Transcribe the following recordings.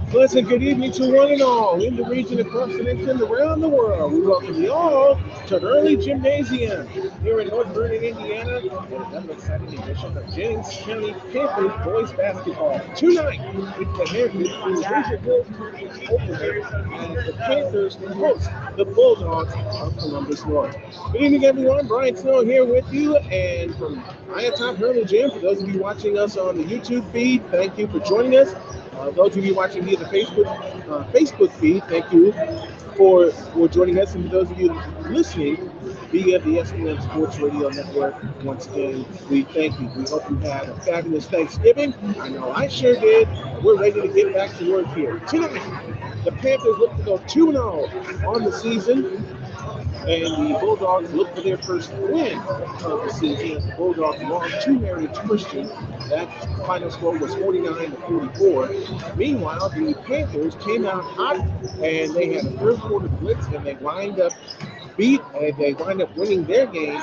Pleasant good evening to one and all in the region, across the nation, and around the world. We welcome you all to Early Gymnasium here in North Vernon, Indiana, and another exciting edition of Jennings County Panthers boys basketball. Tonight, it's the Heritage Razor Hill opener as the Panthers host the Bulldogs of Columbus North. Good evening, everyone. Brian Snow here with you, and from Iatop Early Gym, for those of you watching us on the YouTube feed, thank you for joining us. Those of you watching via the Facebook feed, thank you for joining us. And for those of you listening via the SPN Sports Radio Network, once again, we thank you. We hope you had a fabulous Thanksgiving. I know I sure did. We're ready to get back to work here. Tonight, the Panthers look to go 2-0 on the season, and the Bulldogs look for their first win of the season as the Bulldogs lost to Heritage Christian. That final score was 49-44. Meanwhile, the Panthers came out hot, and they had a third quarter blitz, and they wind up winning their game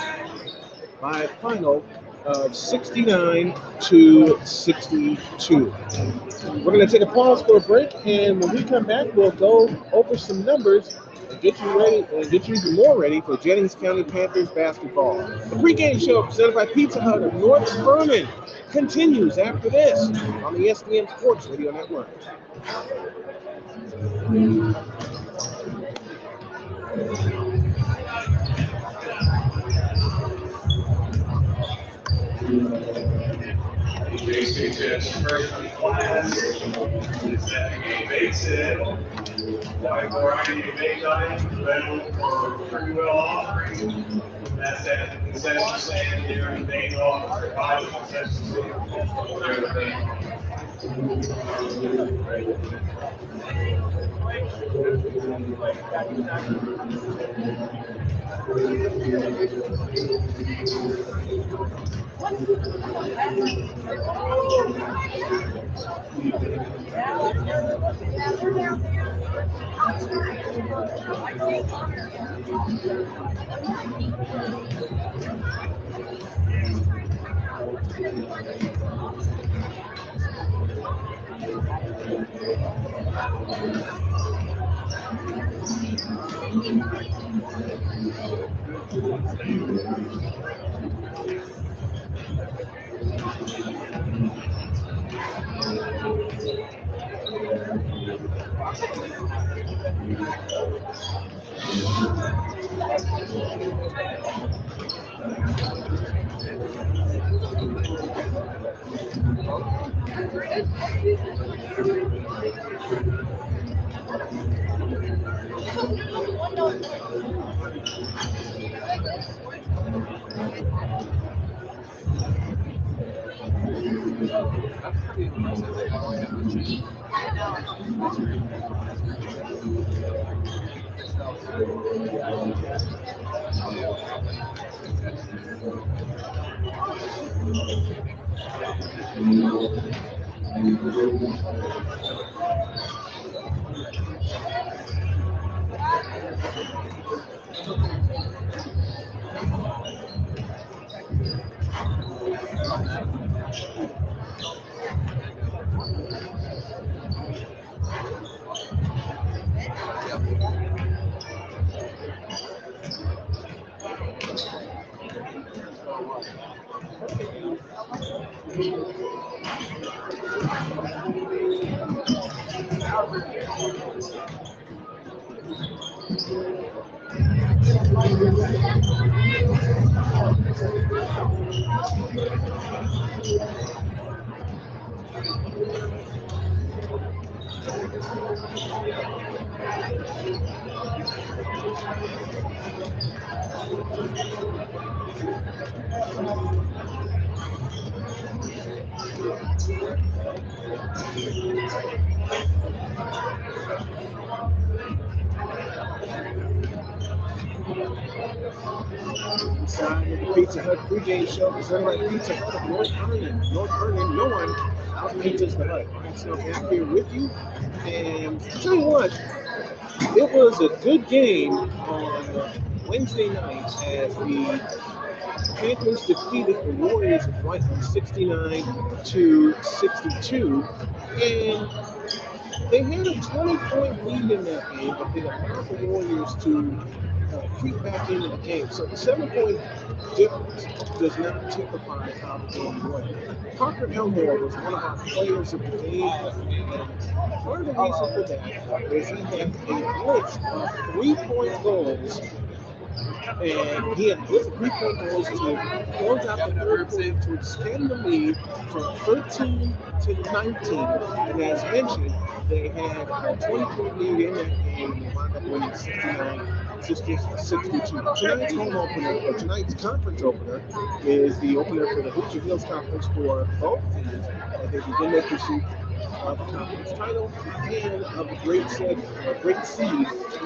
by a final of 69-62. We're going to take a pause for a break, and when we come back, we'll go over some numbers and get you ready, and get you even more ready for Jennings County Panthers basketball. The pregame show presented by Pizza Hut of North Vernon continues after this on the SDN Sports Radio Network. JC Tips freshman class. It's that game makes it. Wide variety of bake items available for pretty well offering. That's at the concession stand here in Dayton, by the concession stand. Inside of the Pizza Hut pregame show presented by Pizza Hut of North Vernon. North Vernon, no one out-pizzas the Hut. I'm still back here with you. And I'll tell you what, it was a good game on Wednesday night as the Panthers defeated the Warriors of Whiteland 69-62. And they had a 20-point lead in that game, but they allowed the Warriors to creep back into the game. So the 7-point difference does not typify how the game went. Parker Elmore was one of our players of the game, and part of the reason for that is he had a blitz of 3-point goals, and he had blitz 3-point goals to close out the third quarter to extend the lead from 13 to 19. And as mentioned, they had a 20-point lead in that game, and they wound up winning 62. Tonight's home opener, or tonight's conference opener, is the opener for the Hoosier Hills Conference for both teams. They begin their pursuit of the conference title and of a great seed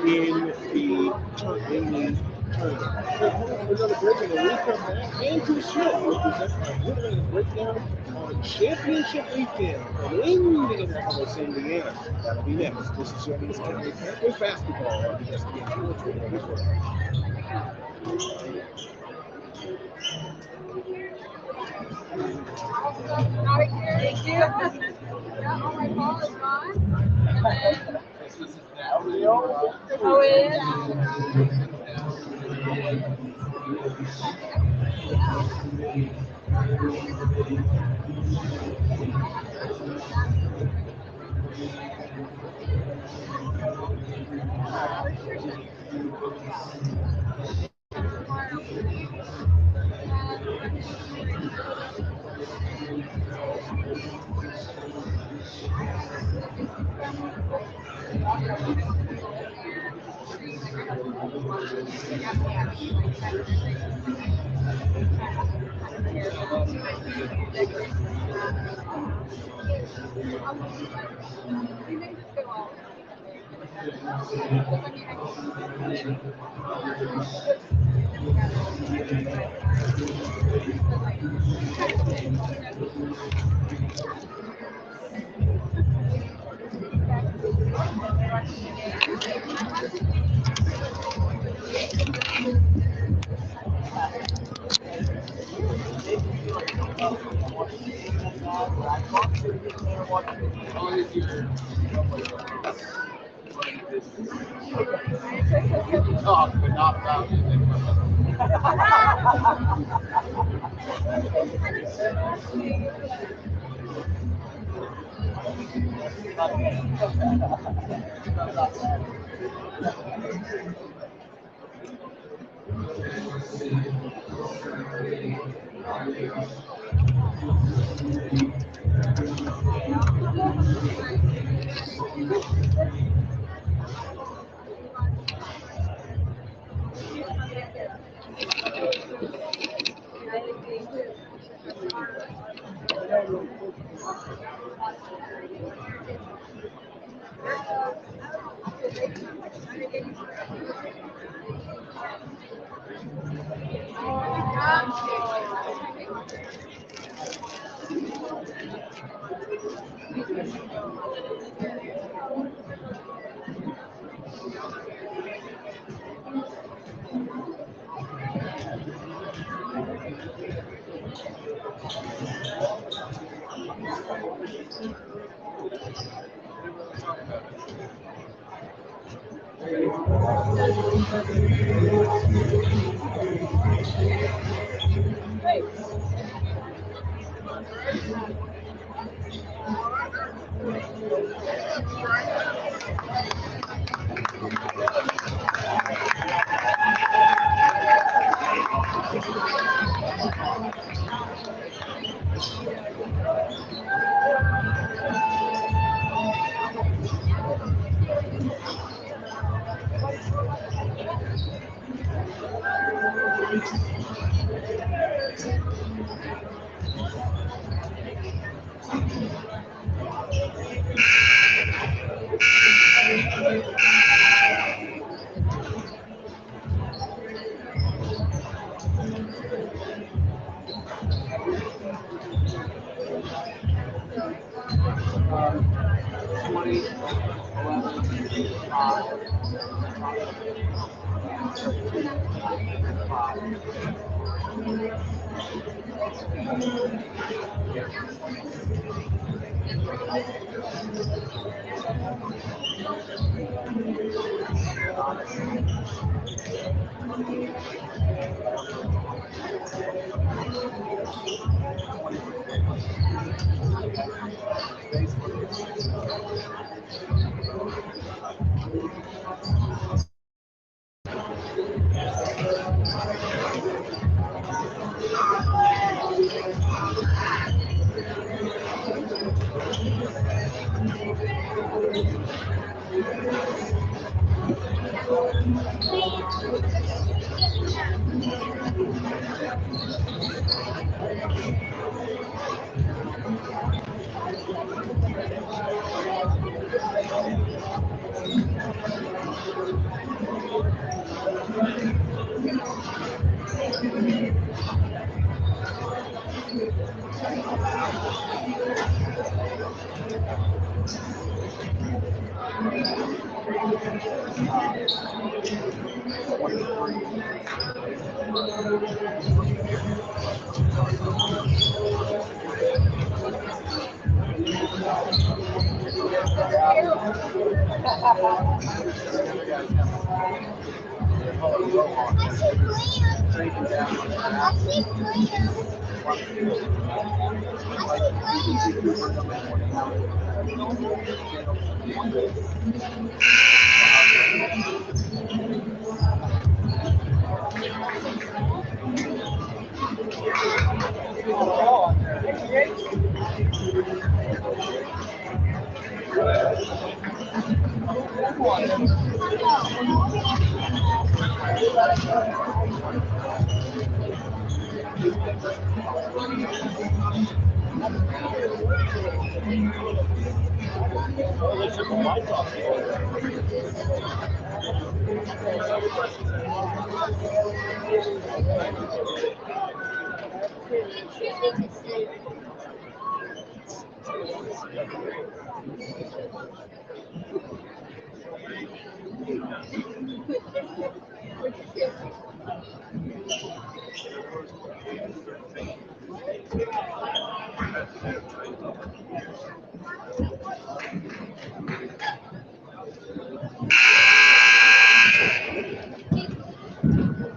in the tournament. We're home for another break, and when we come back, Andrew Smith will present a winning breakdown on championship weekend in Indianapolis, Indiana. That'll be next. This is Jennings County Panthers basketball on the ESPN Sports Radio Network. Thank you. Yeah, all my ball is gone. Oh, it is?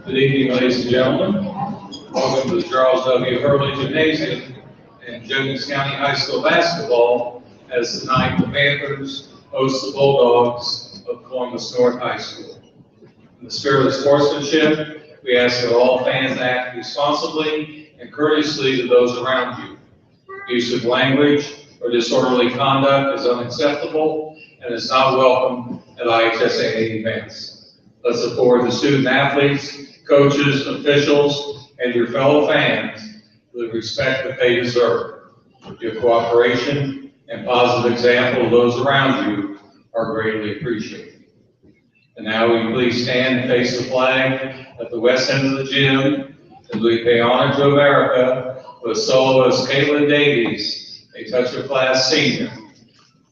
Good evening, ladies and gentlemen. Welcome to the Charles W. Hurley Gymnasium in Jennings County High School basketball as tonight the Panthers host the Bulldogs of Columbus North High School. In the spirit of sportsmanship, we ask that all fans act responsibly and courteously to those around you. Use of language or disorderly conduct is unacceptable and is not welcome at IHSAA events. Let's support the student athletes, coaches, officials, and your fellow fans with the respect that they deserve. Your cooperation and positive example of those around you are greatly appreciated. And now will you please stand and face the flag at the west end of the gym as we pay honor to America with soloist Caitlin Davies, a Touch of Class senior.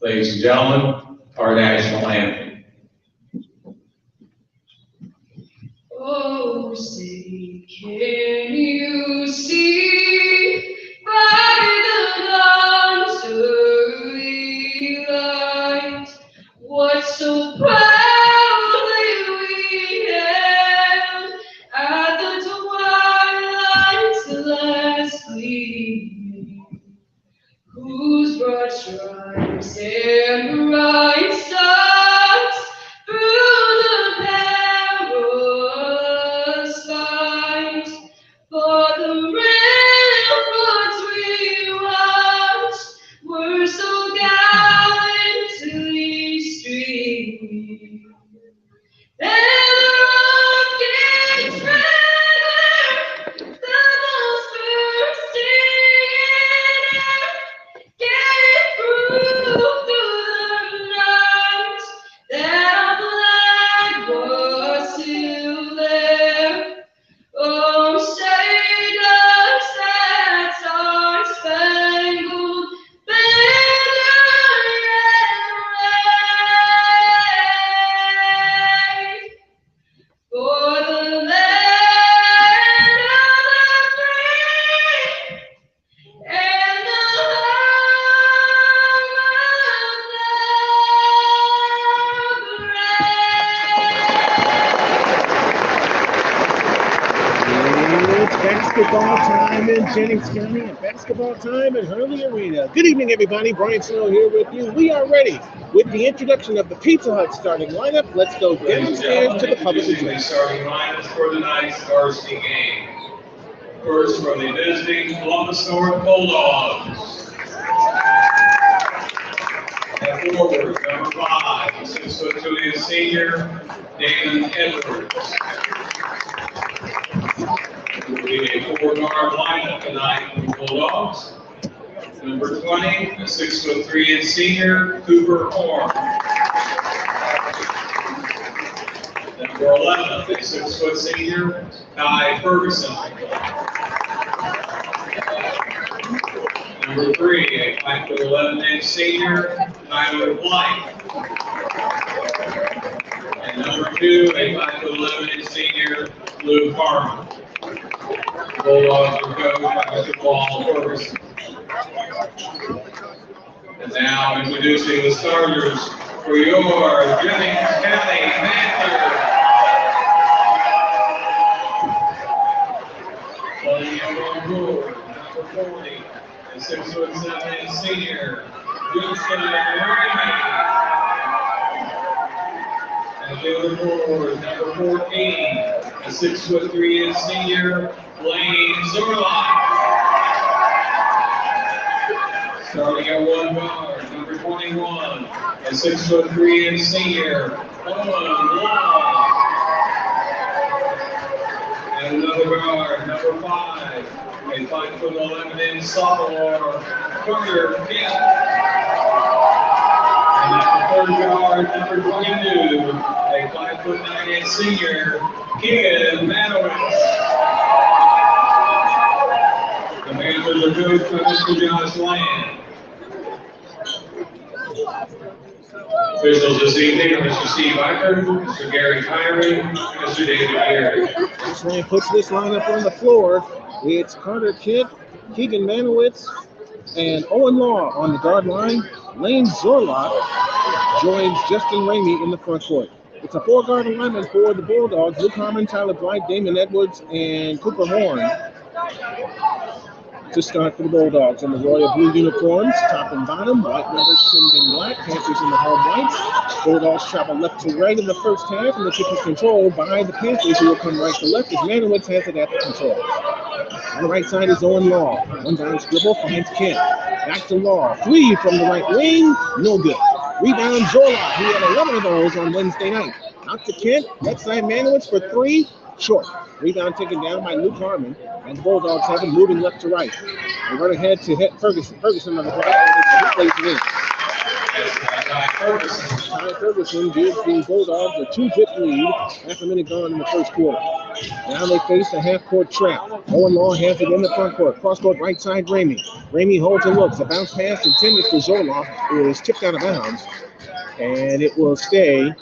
Ladies and gentlemen, our national anthem. Oh, say, can you see by the dawn's early light what so proudly we hailed at the twilight's last gleaming, whose broad stripes and bright stars through the perilous fight for the Basketball time in Jennings County and basketball time in Hurley Arena. Good evening, everybody. Brian Snow here with you. We are ready with the introduction of the Pizza Hut starting lineup. Let's go downstairs to the public Introducing the address. starting lineups for tonight's varsity game. First, from the visiting Columbus North Bulldogs. At forward, number 5, 6'2" senior, Damon Edwards. It will be a 4-guard lineup tonight for the Bulldogs. Number 20, a 6'3" senior, Cooper Horn. Number 11, a 6' senior, Ty Ferguson. Number 3, a 5'11" senior, Tyler Blight. And number 2, a 5'11" senior, Luke Harmon. Bulldogs are coached by Mr. Paul Ferguson. And now introducing the starters for your Jennings County Panthers. Playing out on board, number 40, a 6'7" senior, Houston Ramey. And the other forward, number 14, a 6'3" senior, Blaine Zorlock. Starting at 1 guard, number 21, a 6'3" senior, Owen Law. And another guard, number 5, a 5'11" sophomore, Carter Kent. And at the third guard, number 22, a 5'9" senior, Keegan Manowitz. The Panthers are coached by Mr. Josh Land. Officials this evening are Mr. Steve Eicher, Mr. Gary Kyrie, and Mr. David Geary. This man puts this lineup on the floor. It's Carter Kent, Keegan Manowitz, and Owen Law on the guard line. Lane Zorlock joins Justin Ramey in the front court. It's a 4-guard alignment for the Bulldogs. Luke Harmon, Tyler Blight, Damon Edwards, and Cooper Horn to start for the Bulldogs in the royal blue uniforms, top and bottom, white numbers trimmed in black, Panthers in the home whites. Bulldogs travel left to right in the first half, and the kick is controlled by the Panthers, who will come right to left as Manowitz has it at the control. On the right side is Owen Law. One down dribble finds Kent. Back to Law. 3 from the right wing, no good. Rebound Zorlock, he had 11 of those on Wednesday night. Out to Kent, left side Manowitz for 3, short. Rebound taken down by Luke Harmon, and the Bulldogs have him moving left to right. They run ahead to hit Ferguson. Ferguson on the block, he plays it in. Ty Ferguson gives the Bulldogs a 2-zip lead, half a minute gone in the first quarter. Now they face a half-court trap. Owen Law has it in the front court. Cross-court right side, Ramey. Ramey holds and looks. A bounce pass intended for Zorlock. It is tipped out of bounds, and it will stay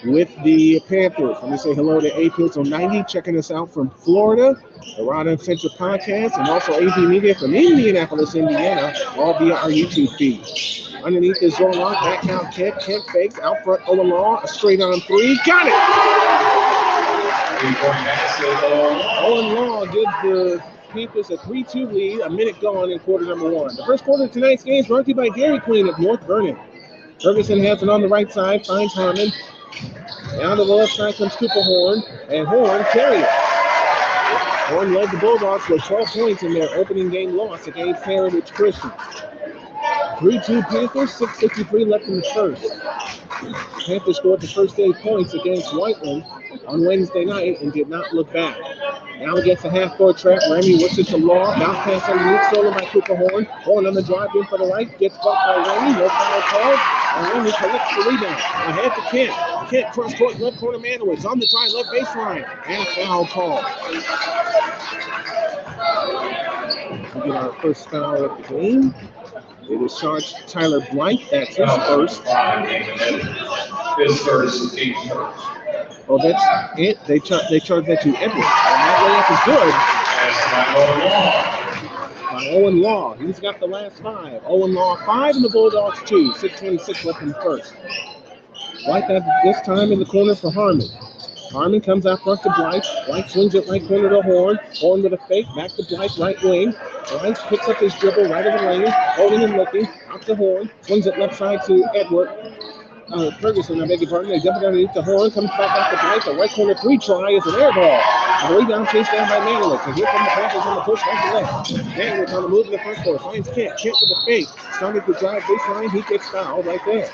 with the Panthers. Let me say hello to A Pills 90 checking us out from Florida, the Rod Central Podcast, and also AV Media from Indianapolis, Indiana, all via our YouTube feed. Underneath is Zorlock, back out Kent. Kent fakes, out front Owen Law, a straight on 3, got it! Owen Law gives the Panthers a 3-2 lead, a minute gone in quarter number 1. The first quarter of tonight's game is brought to you by Dairy Queen of North Vernon. Ferguson has it on the right side, finds Harmon. Down to the left side comes Cooper Horn, and Horn carried it. Horn led the Bulldogs with 12 points in their opening game loss against Heritage Christian. 3-2 Panthers, 6:53 left in the first. Panthers scored the first 8 points against Whiteland on Wednesday night and did not look back. Now against the half-court trap, Ramey works it to Law, bounce pass underneath, stolen by Cooper Horn. Horn on the drive in for the right, gets bumped by Ramey, no foul called, and Ramey collects the rebound. Ahead to Kent. Kent cross-court left corner Manowitz on the drive left baseline, and a foul call. We get our first foul of the game. It is charged Tyler Blight. That's his first. His first, team's first. Oh, that's it. They charge that to Edwards. And that layup is good. By Owen Law. He's got the last 5. Owen Law 5 and the Bulldogs 2. 6:26 left in the first. Blight at this time in the corner for Harmon. Harmon comes out front to Blythe. Blythe swings it right corner to Horn. Horn with a fake. Back to Blythe, right wing. Blythe picks up his dribble right of the lane. Holding and looking. Out to Horn. Swings it left side to Edward. Ferguson, I beg your pardon. They dump it underneath the Horn. Comes back out to Blythe. The right corner three try is an air ball. The rebound chased down by Manowitz. And here come the Panthers on the push right to left. Manowitz on the move to the front court. Finds Kent. Kent with a fake. Started to drive baseline. He gets fouled right there.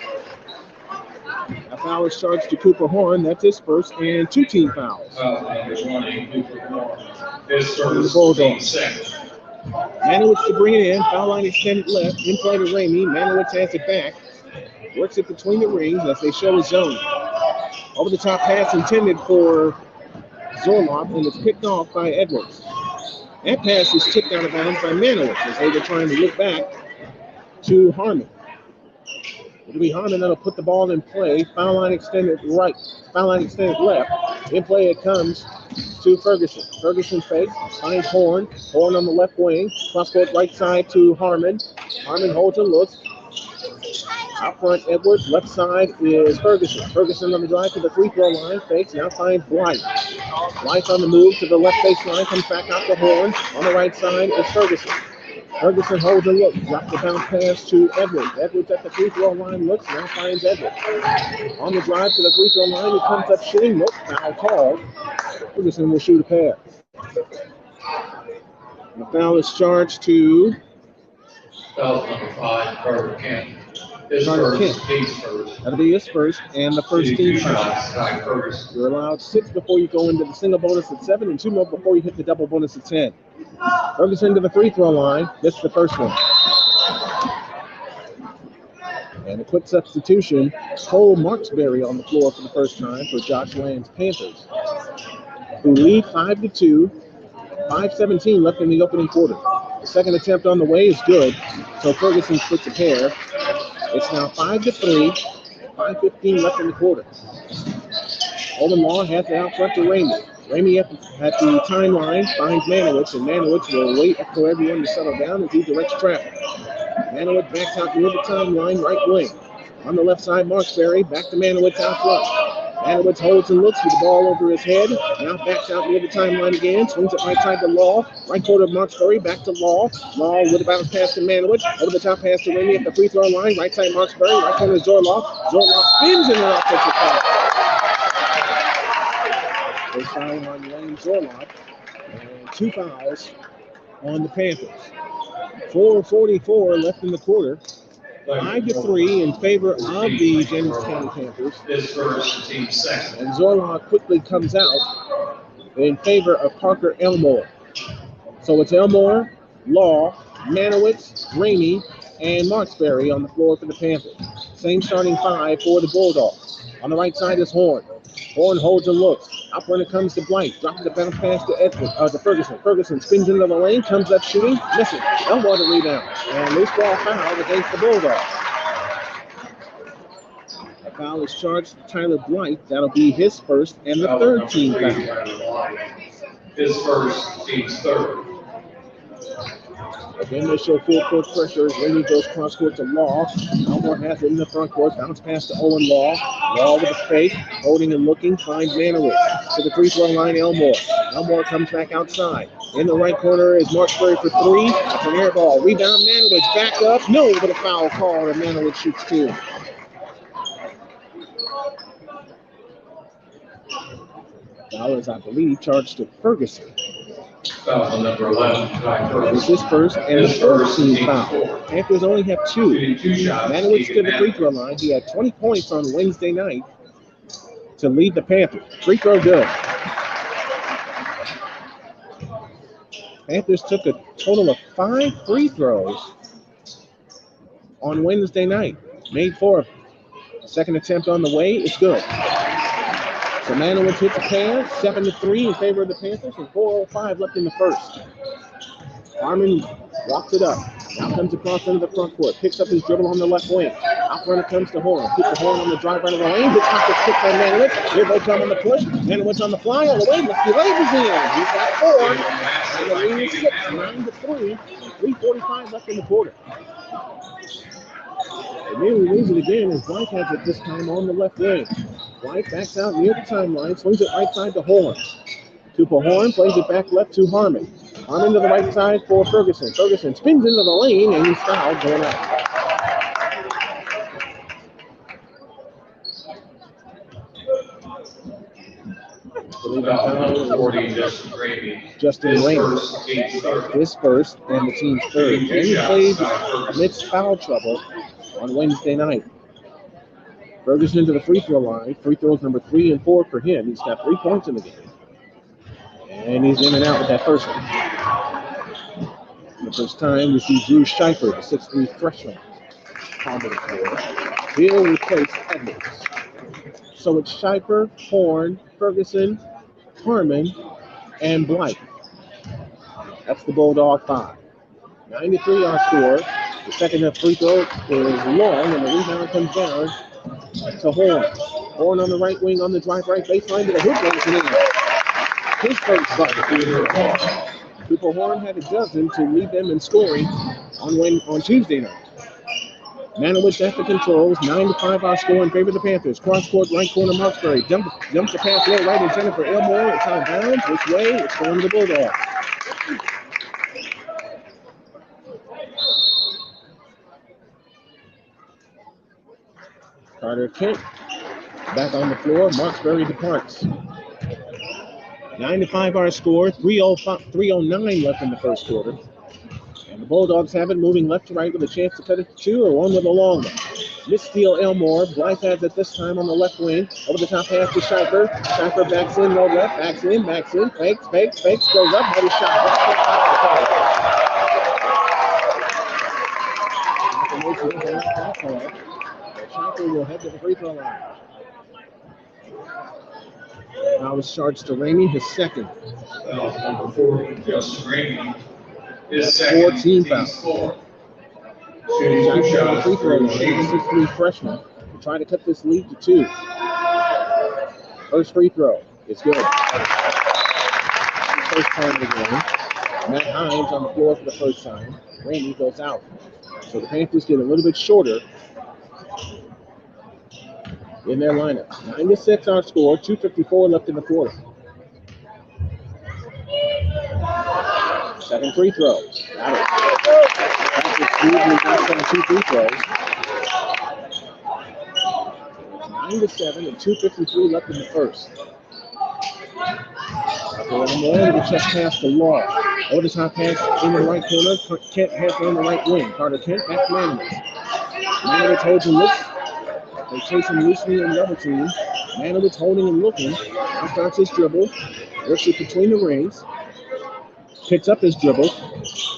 A foul is charged to Cooper Horn. That's his first, and 2 team fouls. Number 20, Cooper Horn. His The first, Bulldogs. second. Manowitz to bring it in. Foul line extended left. In play to Ramey. Manowitz has it back. Works it between the rings as they show his zone. Over the top pass intended for Zorloff, and it's picked off by Edwards. That pass is tipped out of bounds by Manowitz as they were trying to look back to Harmon. It'll be Harmon that'll put the ball in play. Foul line extended right. Foul line extended left. In play it comes to Ferguson. Ferguson fakes. Finds Horn. Horn on the left wing. Cross court right side to Harmon. Harmon holds and looks. Out front, Edwards. Left side is Ferguson. Ferguson on the drive to the free throw line. Fakes. Now finds Blythe. Blythe on the move to the left baseline. Comes back out to Horn. On the right side is Ferguson. Ferguson holds a look. Drops the bounce pass to Edwards. Edwards at the free throw line. Looks. Now finds Edwards. On the drive to the free throw line. He comes up shooting. Nope. Foul called. Ferguson will shoot a pass. The foul is charged to Foul number 5, Carter Kent. His Carter first, Kent. team's first. That'll be his first and the first Two team foul. shots, Ty Ferguson. You're allowed 6 before you go into the single bonus at 7 and 2 more before you hit the double bonus at 10. Ferguson to the free throw line. That's the first one. And a quick substitution. Cole Marksberry on the floor for the first time for Josh Land's Panthers, who lead 5-2. 5:17 left in the opening quarter. The second attempt on the way is good, so Ferguson splits a pair. It's now 5-3. 5:15 left in the quarter. Olin Law has it out front to Ramey. Ramey at the timeline finds Manowitz, and Manowitz will wait for everyone to settle down as he directs traffic. Manowitz backs out near the timeline, right wing. On the left side, Marksberry back to Manowitz out front. Manowitz holds and looks with the ball over his head. Now backs out near the timeline again. Swings it right side to Law. Right quarter of Marksberry. Back to Law. Law with a bounce pass to Manowitz. Over the top pass to Ramey at the free throw line. Right side Marksberry. Right corner Zorloff. Zorloff spins in an offensive foul. First foul on Lane Zorloff. And 2 fouls on the Panthers. 4:44 left in the quarter. 5-3 in favor of the Jennings County Panthers. His first, team's second. And Zorloff quickly comes out in favor of Parker Elmore. So it's Elmore, Law, Manowitz, Ramey, and Marksberry on the floor for the Panthers. Same starting 5 for the Bulldogs. On the right side is Horn. Horn holds and looks. Up when it comes to Blythe. Dropping the bounce pass to to Ferguson. Ferguson spins into the lane, comes up shooting, misses. Elmore the rebound. And loose ball foul against the Bulldogs. A foul is charged to Tyler Blythe. That'll be his first and the third team foul. His first, team's third. Again, they show full court pressure. Ramey goes cross court to Law. Elmore has it in the front court. Bounce pass to Owen Law. Law with a fake. Holding and looking. Finds Manowitz. To the free throw line, Elmore. Elmore comes back outside. In the right corner is Marksberry for 3. That's an air ball. Rebound, Manowitz. Back up. No, but a foul call, and Manowitz shoots 2. Foul is, I believe, charged to Ferguson. Foul number 11, Ty It's Ferguson. his first and His his first first, team team's foul. fourth. Panthers only have 2. Shooting 2 shots. Manowitz to the free throw line. He had 20 points on Wednesday night to lead the Panthers. Free throw good. Panthers took a total of 5 free throws on Wednesday night. Made 4 of them. Second attempt on the way. It's good. So Manowitz hits a pair. 7-3 in favor of the Panthers, and 4:05 left in the first. Harmon walks it up. Now comes across into the front court. Picks up his dribble on the left wing. Out front it comes to Horn. Keeps the Horn on the drive right of the lane. His shot gets kicked by Manowitz. Here they come on the push. Manowitz on the fly all the way. Lefty Labors in. He's got 4. And the lead is 6, 9-3. 3:45 left in the quarter. And then we lose it again as Blythe has it this time on the left wing. White backs out near the timeline, swings it right side to Horn. Cooper Horn plays it back left to Harmon. Harmon to the right side for Ferguson. Ferguson spins into the lane and he's fouled going out. Number 40, Justin Ramey. Justin Ramey, his first and the team's third. And he played amidst foul trouble on Wednesday night. Ferguson to the free throw line. Free throws number 3 and 4 for him. He's got 3 points in the game. And he's in and out with that first one. The first time we see Drew Scheifer, the 6'3 freshman, on the floor. He'll replace Edwards. So it's Scheifer, Horn, Ferguson, Harmon, and Blight. That's the Bulldog 5. 93 our score. The second free throw is long, and the rebound comes down to Horn. Horn on the right wing on the drive right baseline to the hoop. His first bucket. Cooper Horn had a dozen to lead them in scoring on Tuesday night. Manowitz at the controls, 9-5 our score in favor of the Panthers. Cross court, right corner, Marksberry. Dumps the pass low, right intended for Elmore. It's out of bounds. Which way? It's going to the Bulldogs. Carter Kent back on the floor. Marksberry departs. 9-5 our score. 3:09 left in the first quarter. And the Bulldogs have it moving left to right with a chance to cut it to 2 or one with a long one. Missteal Elmore. Blythe has it this time on the left wing. Over the top pass to Scheifer. Scheifer backs in, no left. Backs in. Fakes. Goes up. Headed shot. Scheifer will head to the free throw line. Now it's charged to Ramey, his second. Number 40, Justin Ramey. His second 14 fouls. Shooting 2 shots. Free throw line. 6'3 freshman. To try to cut this lead to 2. First free throw. It's good. First time of the game. Matt Hines on the floor for the first time. Ramey goes out. So the Panthers get a little bit shorter in their lineup. 9-6 our score. 2:54 left in the quarter. Second free throw. Got it. We've got 2 free throws. 9-7 and 2:53 left in the first. More the check pass to Law. Over the top pass in the right corner. Kent has it on the right wing. Carter Kent back to Manowitz. Manowitz holds and looks. They chase him loosely in the other team. Manowitz holding and looking. Now starts his dribble. Works it between the rings. Picks up his dribble.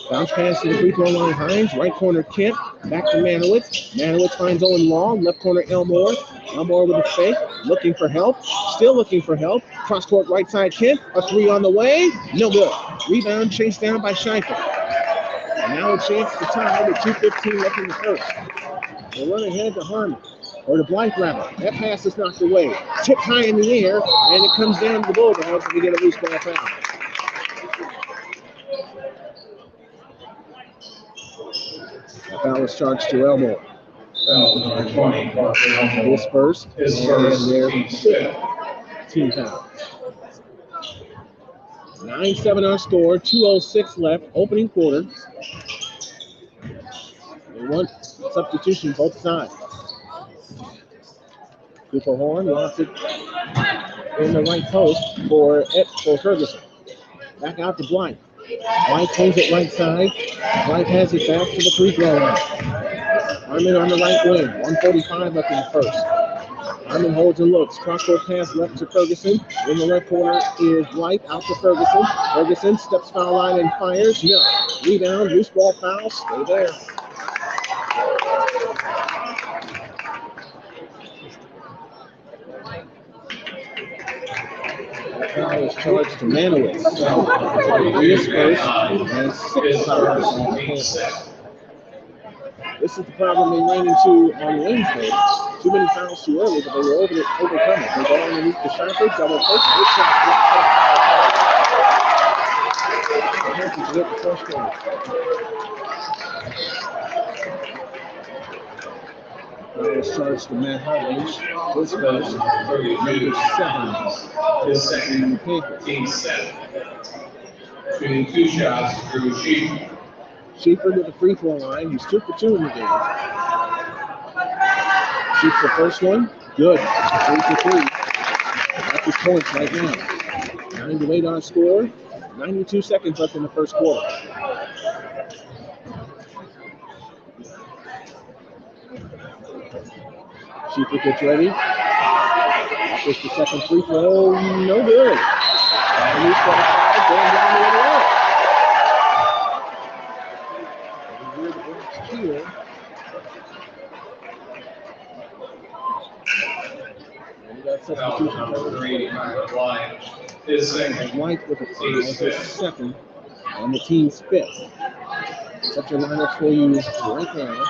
Bounce pass to the free throw line. Hines. Right corner Kent. Back to Manowitz. Manowitz finds Owen Long. Left corner Elmore. Elmore with a fake. Looking for help. Still looking for help. Cross court right side Kent. A 3 on the way. No good. Rebound chased down by Scheifer. And now a chance to tie with 2:15 left in the first. They run ahead to Harmon. Or to Blythe rather. That pass is knocked away. Tipped high in the air. And it comes down to the Bulldogs and we get a loose ball foul. The foul is charged to Elmore. Number 20, Parker Elmore. His first. His first, and their team's 5th team foul. 9-7 our score. 2:06 left. Opening quarter. They want substitution both sides. Cooper Horn wants it in the right post for Ferguson. Back out to Blythe. Blythe plays it right side. Blythe has it back to the free throw line. Harmon on the right wing. 1:45 left in the first. Harmon holds and looks. Cross-court pass left to Ferguson. In the left corner is Blythe. Out to Ferguson. Ferguson steps foul line and fires. No. Rebound. Loose ball foul. Stay there. That foul is charged to Manowitz. He is first and 6 fouls on the Panthers. This is the problem they ran into on Wednesday. Too many fouls too early, but they were overcome it. They go underneath the Scheifer, double fake, good shot. The Panthers get the first one. Fires charge to Matt Hartledge. His first, number 7. His second, Panthers. team 7. Shooting 2 shots, Drew Sheep. Schaefer to the free throw line. He's 2 for 2 in the game. Shoots the first one. Good. 3 for 3. That's his points right now. 9 to 8 on score. 92 seconds left in the first quarter. Schaefer gets ready. Offers the second free throw. No good. And he's got a foul going down the other way. And here the Blacks here. And we got substitution. Number 3 on the line. His second, White with a foul, his second, and the team's 5th. Such a lineup for you right now.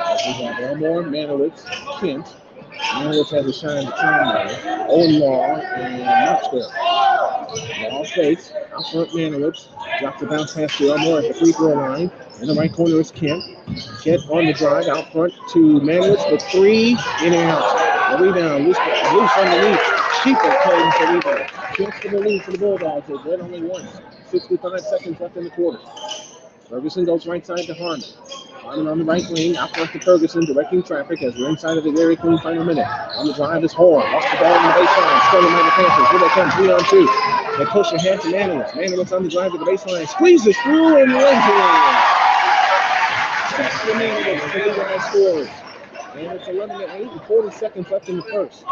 As we have Elmore, Manowitz, Kent. Manowitz has a shot in the time now. Owen Law and Knoxville. Law fakes. Out front, Manowitz. Drops the bounce pass to Elmore at the free throw line. In the right corner is Kent. Kent on the drive. Out front to Manowitz for 3. In and out. The rebound. Loose underneath. Sheeper claims the rebound. Kent for the lead for the Bulldogs. They've led only once. 65 seconds left in the quarter. Ferguson goes right side to Harmon. Harmon on the right wing, out front to Ferguson, directing traffic as we're inside of the Dairy Queen final minute. On the drive is Horn. Lost the ball on the baseline. Stolen by the Panthers. Here they come, 3 on 2. They push ahead to Manowitz. Manowitz on the drive to the baseline. Squeezes through and lays it in. 6 for Manowitz. 3 guys scores. And it's 11 to 8 and 40 seconds left in the first.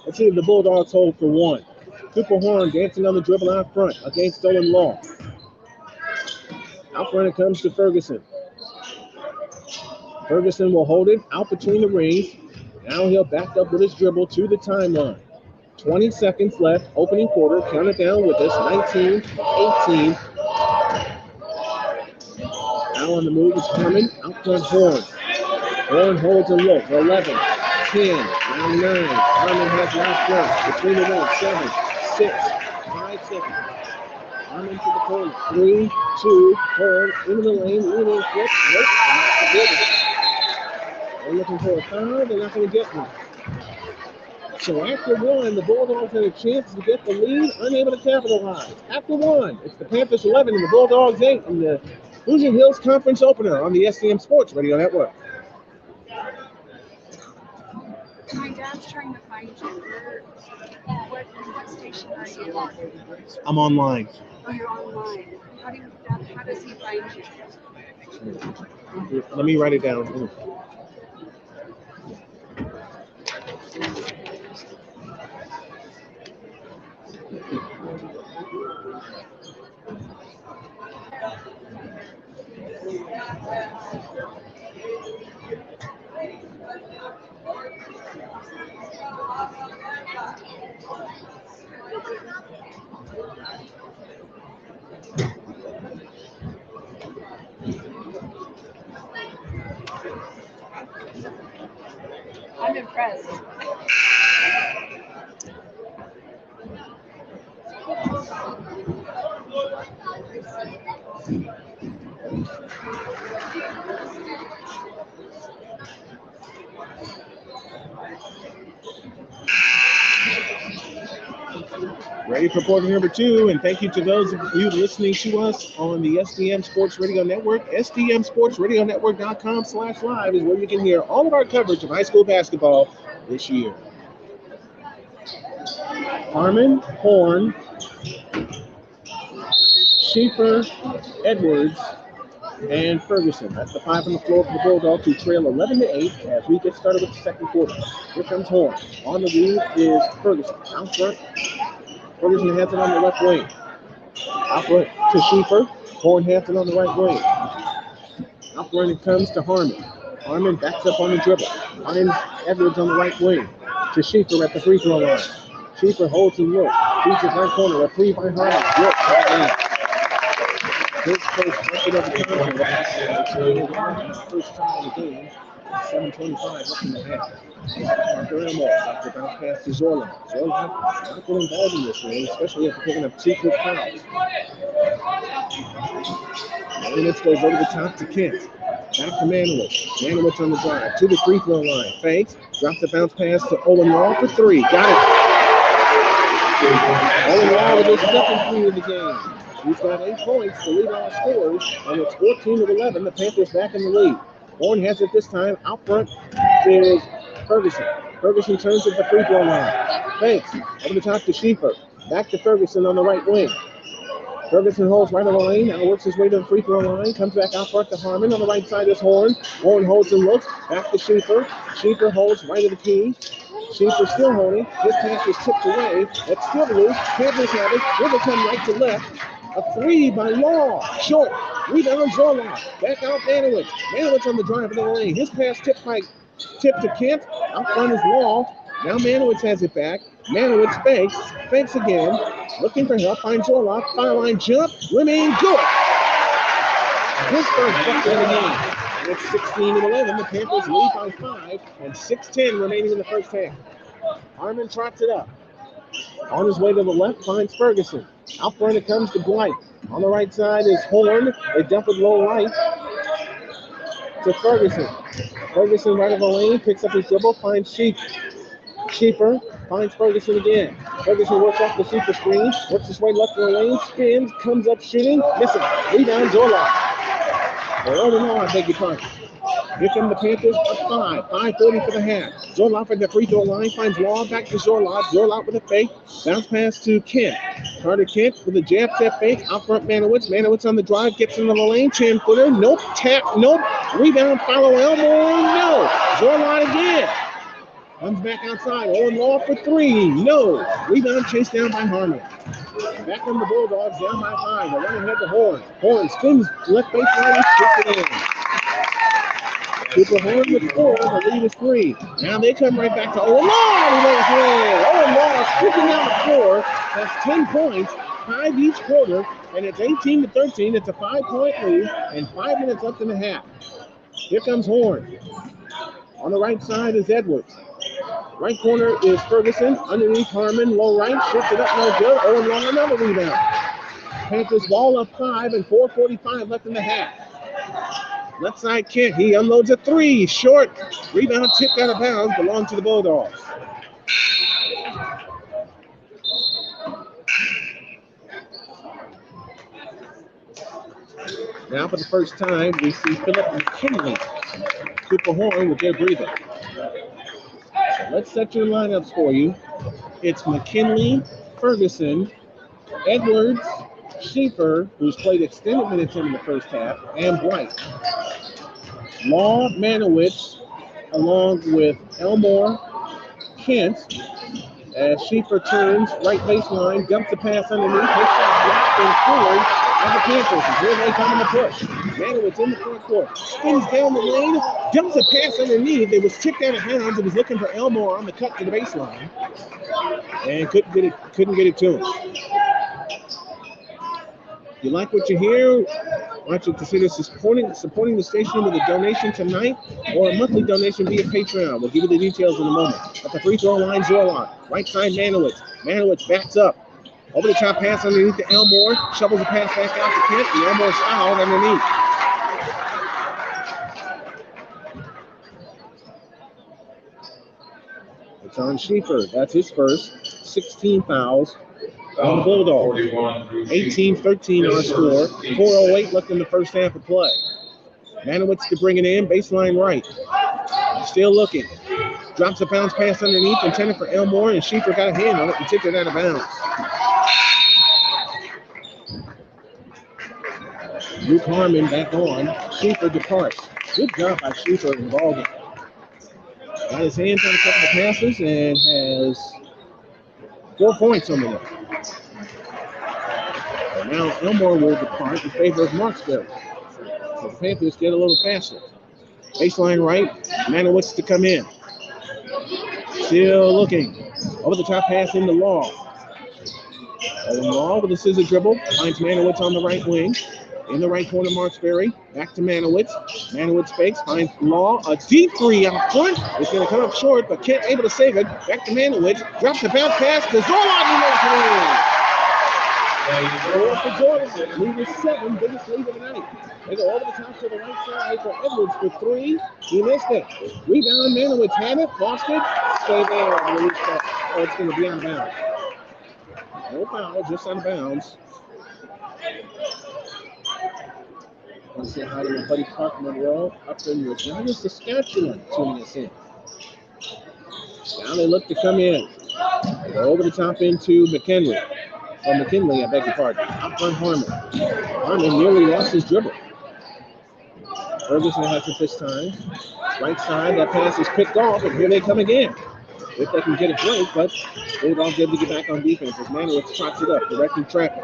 Let's see if the Bulldogs hold for 1. Cooper Horn dancing on the dribble out front against Owen Law. Out front it comes to Ferguson. Ferguson will hold it out between the rings. Now he'll back up with his dribble to the timeline. 20 seconds left, opening quarter. Count it down with us. 19, 18. Now on the move is Harmon. Out front Horn. Horn holds and looks. 11, 10, now 9. Harmon has last front. Between the rings. 7, 6, 5 seconds. Harmon to the corner. 3, 2, Horn into the lane. Leaning, flip. Nope. They're looking for a foul. They're not going to get one. So after 1, the Bulldogs had a chance to get the lead, unable to capitalize. After 1, it's the Panthers 11 and the Bulldogs 8 in the Hoosier Hills Conference opener on the SDM Sports Radio Network. My dad's trying to find you. What station are you on? I'm online. Oh, you're online. How does he find you? Let me write it down. I'm impressed. Ready for quarter number 2, and thank you to those of you listening to us on the SDM Sports Radio Network. SDMSportsRadioNetwork.com/live is where you can hear all of our coverage of high school basketball this year. Harmon, Horn, Schaefer, Edwards, and Ferguson. That's the 5 on the floor for the Bulldogs, who trail 11 to 8 as we get started with the second quarter. Here comes Horn. On the lead is Ferguson. Out front, Ferguson has it on the left wing. Out front to Schaefer. Horn has it on the right wing. Out front it comes to Harmon. Harmon backs up on the dribble. Finds Edwards on the right wing. To Schaefer at the free throw line. Schaefer holds and looks. Feeds his right corner. A 3 by Harmon. His first bucket of the contest. First time of the game. 7:25 left in the half. Parker Elmore after bounce pass to Zorla. Zorla not getting involved in this game, especially after picking up 2 quick fouls. Minutes goes over the top to Kent. Back to Manowitz. Manowitz on the drive. To the free throw line. Fakes. Drops the bounce pass to Owen Law for three. Got it. Owen Law with his second three of the game. He's got 8 points to lead all scorers, and it's 14-11. The Panthers back in the lead. Horn has it this time. Out front is Ferguson. Ferguson turns at the free throw line. Fakes. Over the top to Schiefer. Back to Ferguson on the right wing. Ferguson holds right on the lane. Now works his way to the free throw line. Comes back out front to Harmon. On the right side is Horn. Horn holds and looks. Back to Schiefer. Schiefer holds right of the key. Schiefer still holding. This pass is tipped away. It's still loose. Panthers have it. River come right to left. A three by Law. Short. Rebound Zorla. Back out Manowitz. Manowitz on the drive in the lane. His pass tipped to Kent. Out front is Law. Now Manowitz has it back. Manowitz fakes. Fakes again. Looking for help. Finds Zorla. Foul line jump. Remain good. His first bucket of the game. And it's 16-11. The Panthers lead by 5 and 6:10 remaining in the first half. Harmon trots it up. On his way to the left, finds Ferguson. Out front it comes to Blight. On the right side is Horn. They dump it low right to Ferguson. Ferguson right of the lane, picks up his dribble, finds Schiefer, finds Ferguson again. Ferguson works off the Schiefer screen, works his way left of the lane, spins, comes up shooting, missing. Rebound, Zorla. I beg your pardon. Here come the Panthers up 5. 5:40 for the half. Zorla at the free throw line finds Law back to Zorla. Zorla with a fake. Bounce pass to Kent. Carter Kent with a jab step fake. Out front Manowitz. Manowitz on the drive. Gets into the lane. 10-footer. Nope. Tap. Nope. Rebound. Follow Elmore. No. Zorla again. Comes back outside. Owen Law for 3. No. Rebound chased down by Harmon. Back on the Bulldogs. Down by 5. They're running ahead to Horn. Horn spins left baseline and strips it in. Cooper Horn with 4, the lead is 3. Now they come right back to Owen Law. Owen Law stripping down the floor. That's 10 points, 5 each quarter, and it's 18-13. It's a 5-point lead, and 5 minutes left in the half. Here comes Horn. On the right side is Edwards. Right corner is Ferguson. Underneath Harmon, low right, shifted up, no good. Owen Law another rebound. Panthers ball up 5 and 4:45 left in the half. Left side Kent, he unloads a 3, short. Rebound tipped out of bounds, belongs to the Bulldogs. Now for the first time, we see Philip McKinley, Cooper Horn with their breather. So let's set your lineups for you. It's McKinley, Ferguson, Edwards, Schiefer, who's played extended minutes in the first half, and Bright. Law, Manowitz, along with Elmore, Kent, as Schiefer turns right baseline, dumps the pass underneath, his shot blocked and forward of the Panthers. Here they come in the push. Manowitz in the front court, spins down the lane, dumps a pass underneath. It was tipped out of bounds. It was looking for Elmore on the cut to the baseline, and couldn't get it to him. If you like what you hear, why don't you consider supporting the station with a donation tonight or a monthly donation via Patreon. We'll give you the details in a moment. At the free throw line, Zorla. Right side, Manowitz. Manowitz backs up. Over the top pass underneath to Elmore. Shovels the pass back out to Kent. And Elmore's fouled underneath. It's on Schiefer. That's his first. 16 fouls. On the Bulldogs. 18-13 our score. 4:08 left in the first half of play. Manowitz to bring it in. Baseline right. Still looking. Drops a bounce pass underneath. Intended for Elmore. And Schiefer got a hand on it and tipped it out of bounds. Luke Harmon back on. Schiefer departs. Good job by Schiefer involved. Got his hands on a couple of passes and has 4 points on the way. And now Elmore will depart in favor of Marksville. So the Panthers get a little faster. Baseline right, Manowitz to come in. Still looking. Over the top pass into Law. Law with a scissor dribble. Finds Manowitz on the right wing. In the right corner, Marksberry. Back to Manowitz. Manowitz fakes. Finds Law. A deep three out front. It's going to come up short, but Kent able to save it. Back to Manowitz. Drops the bounce pass to Zorla. Four for Jordan. Lead is 7, biggest lead of the night. They go over the top to the right side for Edwards for 3. He missed it. Rebound, Manowitz had it, lost it. Stay there. Release that. Oh, it's going to be out of bounds. No foul, just out of bounds. I want to say hi to my buddy Park Monroe up in Regina, Saskatchewan, tuning us in. Now they look to come in. They go over the top into McKinley. Oh, McKinley, I beg your pardon. Up on Harmon. Harmon nearly lost his dribble. Ferguson has it this time. Right side, that pass is picked off, and here they come again. If they can get a break, but they're all good to get back on defense as Manowitz trots it up, directing traffic.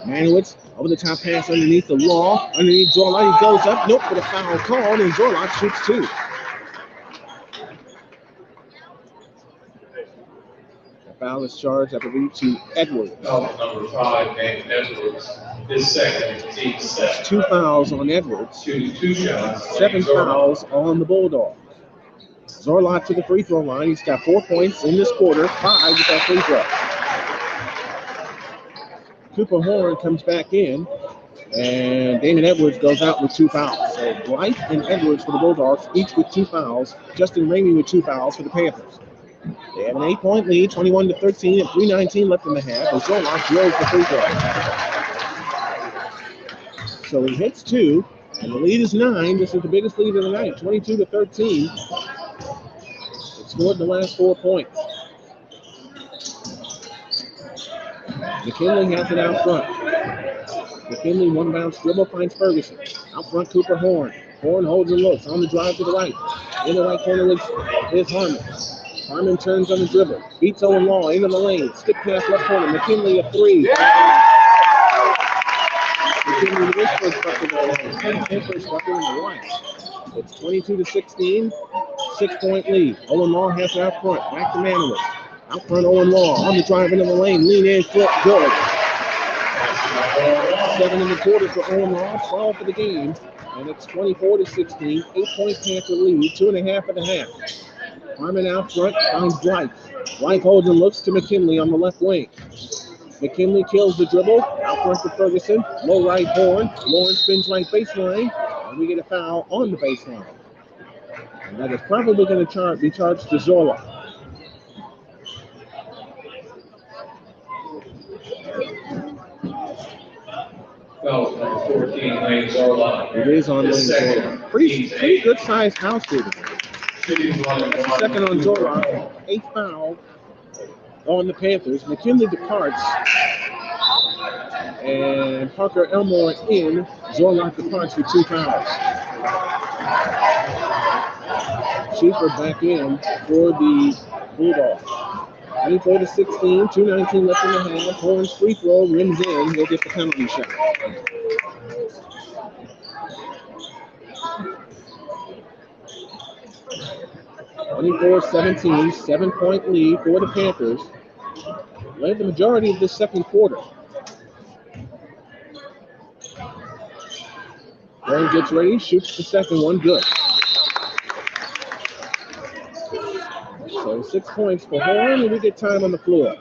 Manowitz over the top pass underneath the wall, underneath Zorlot. He goes up, nope, with a foul called, and Zorlot shoots 2. The foul is charged, I believe, to Edwards. Foul number 5, Nathan Edwards. His second, team 7. 2 fouls on Edwards. Shooting 2 shots. 7 fouls on the Bulldogs. Zorlot to the free throw line. He's got 4 points in this quarter, 5 with that free throw. Cooper Horn comes back in, and Damon Edwards goes out with 2 fouls. So Blythe and Edwards for the Bulldogs, each with 2 fouls. Justin Ramey with 2 fouls for the Panthers. They have an 8-point lead, 21-13, and 3:19 left in the half. And Zorlot drills the free throw. So he hits 2, and the lead is 9. This is the biggest lead of the night, 22-13. It scored the last 4 points. McKinley has it out front. McKinley one bounce dribble finds Ferguson. Out front, Cooper Horn. Horn holds and looks on the drive to the right. In the right corner is Harmon. Harmon turns on the dribble. Beats Owen Law into the lane. Stick pass left corner. McKinley a 3. McKinley with his first bucket of the first bucket in the right. It's 22-16. 6-point lead. Owen Law has it out front. Back to Manowitz. Out front, Owen Law on the drive into the lane. Lean in, flip, good. 7 in the quarter for Owen Law, 12 for the game. And it's 24-16. 8-point Panther lead, 2.5 at the half. Harmon out front, finds Blythe. Blythe holds and looks to McKinley on the left wing. McKinley kills the dribble. Out front to Ferguson. Low right Horn. Lauren spins right baseline. And we get a foul on the baseline. And that is probably going to be charged to Zorlot. Foul number 14, Lane Zorlot. It is on Lane Zorlot. Pretty good sized house here. Second on Zorlot. 8th foul on the Panthers. McKinley departs. And Parker Elmore in. Zorlot departs with 2 fouls. Schieffer back in for the Bulldogs. 24-16, 2:19 left in the half. Horn's free throw rims in. He'll get the penalty shot. (24-17), 7-point lead for the Panthers. Led the majority of this second quarter. Horn gets ready, shoots the second one, good. So 6 points for Horn, and we get time on the floor.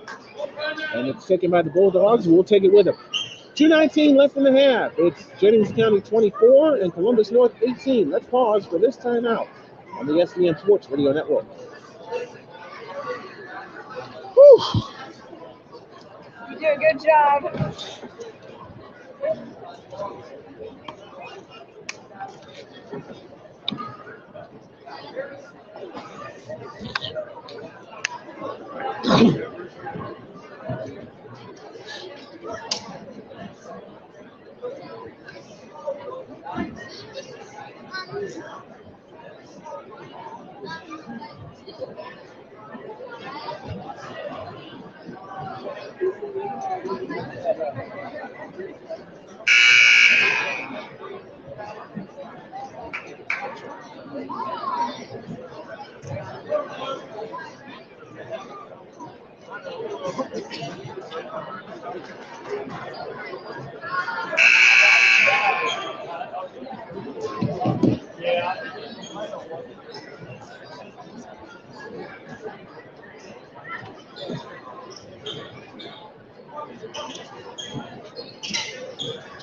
And it's taken by the Bulldogs, and we'll take it with them. 2:19 left in the half. It's Jennings County 24 and Columbus North 18. Let's pause for this timeout on the SDN Sports Radio Network. Whew. You do a good job.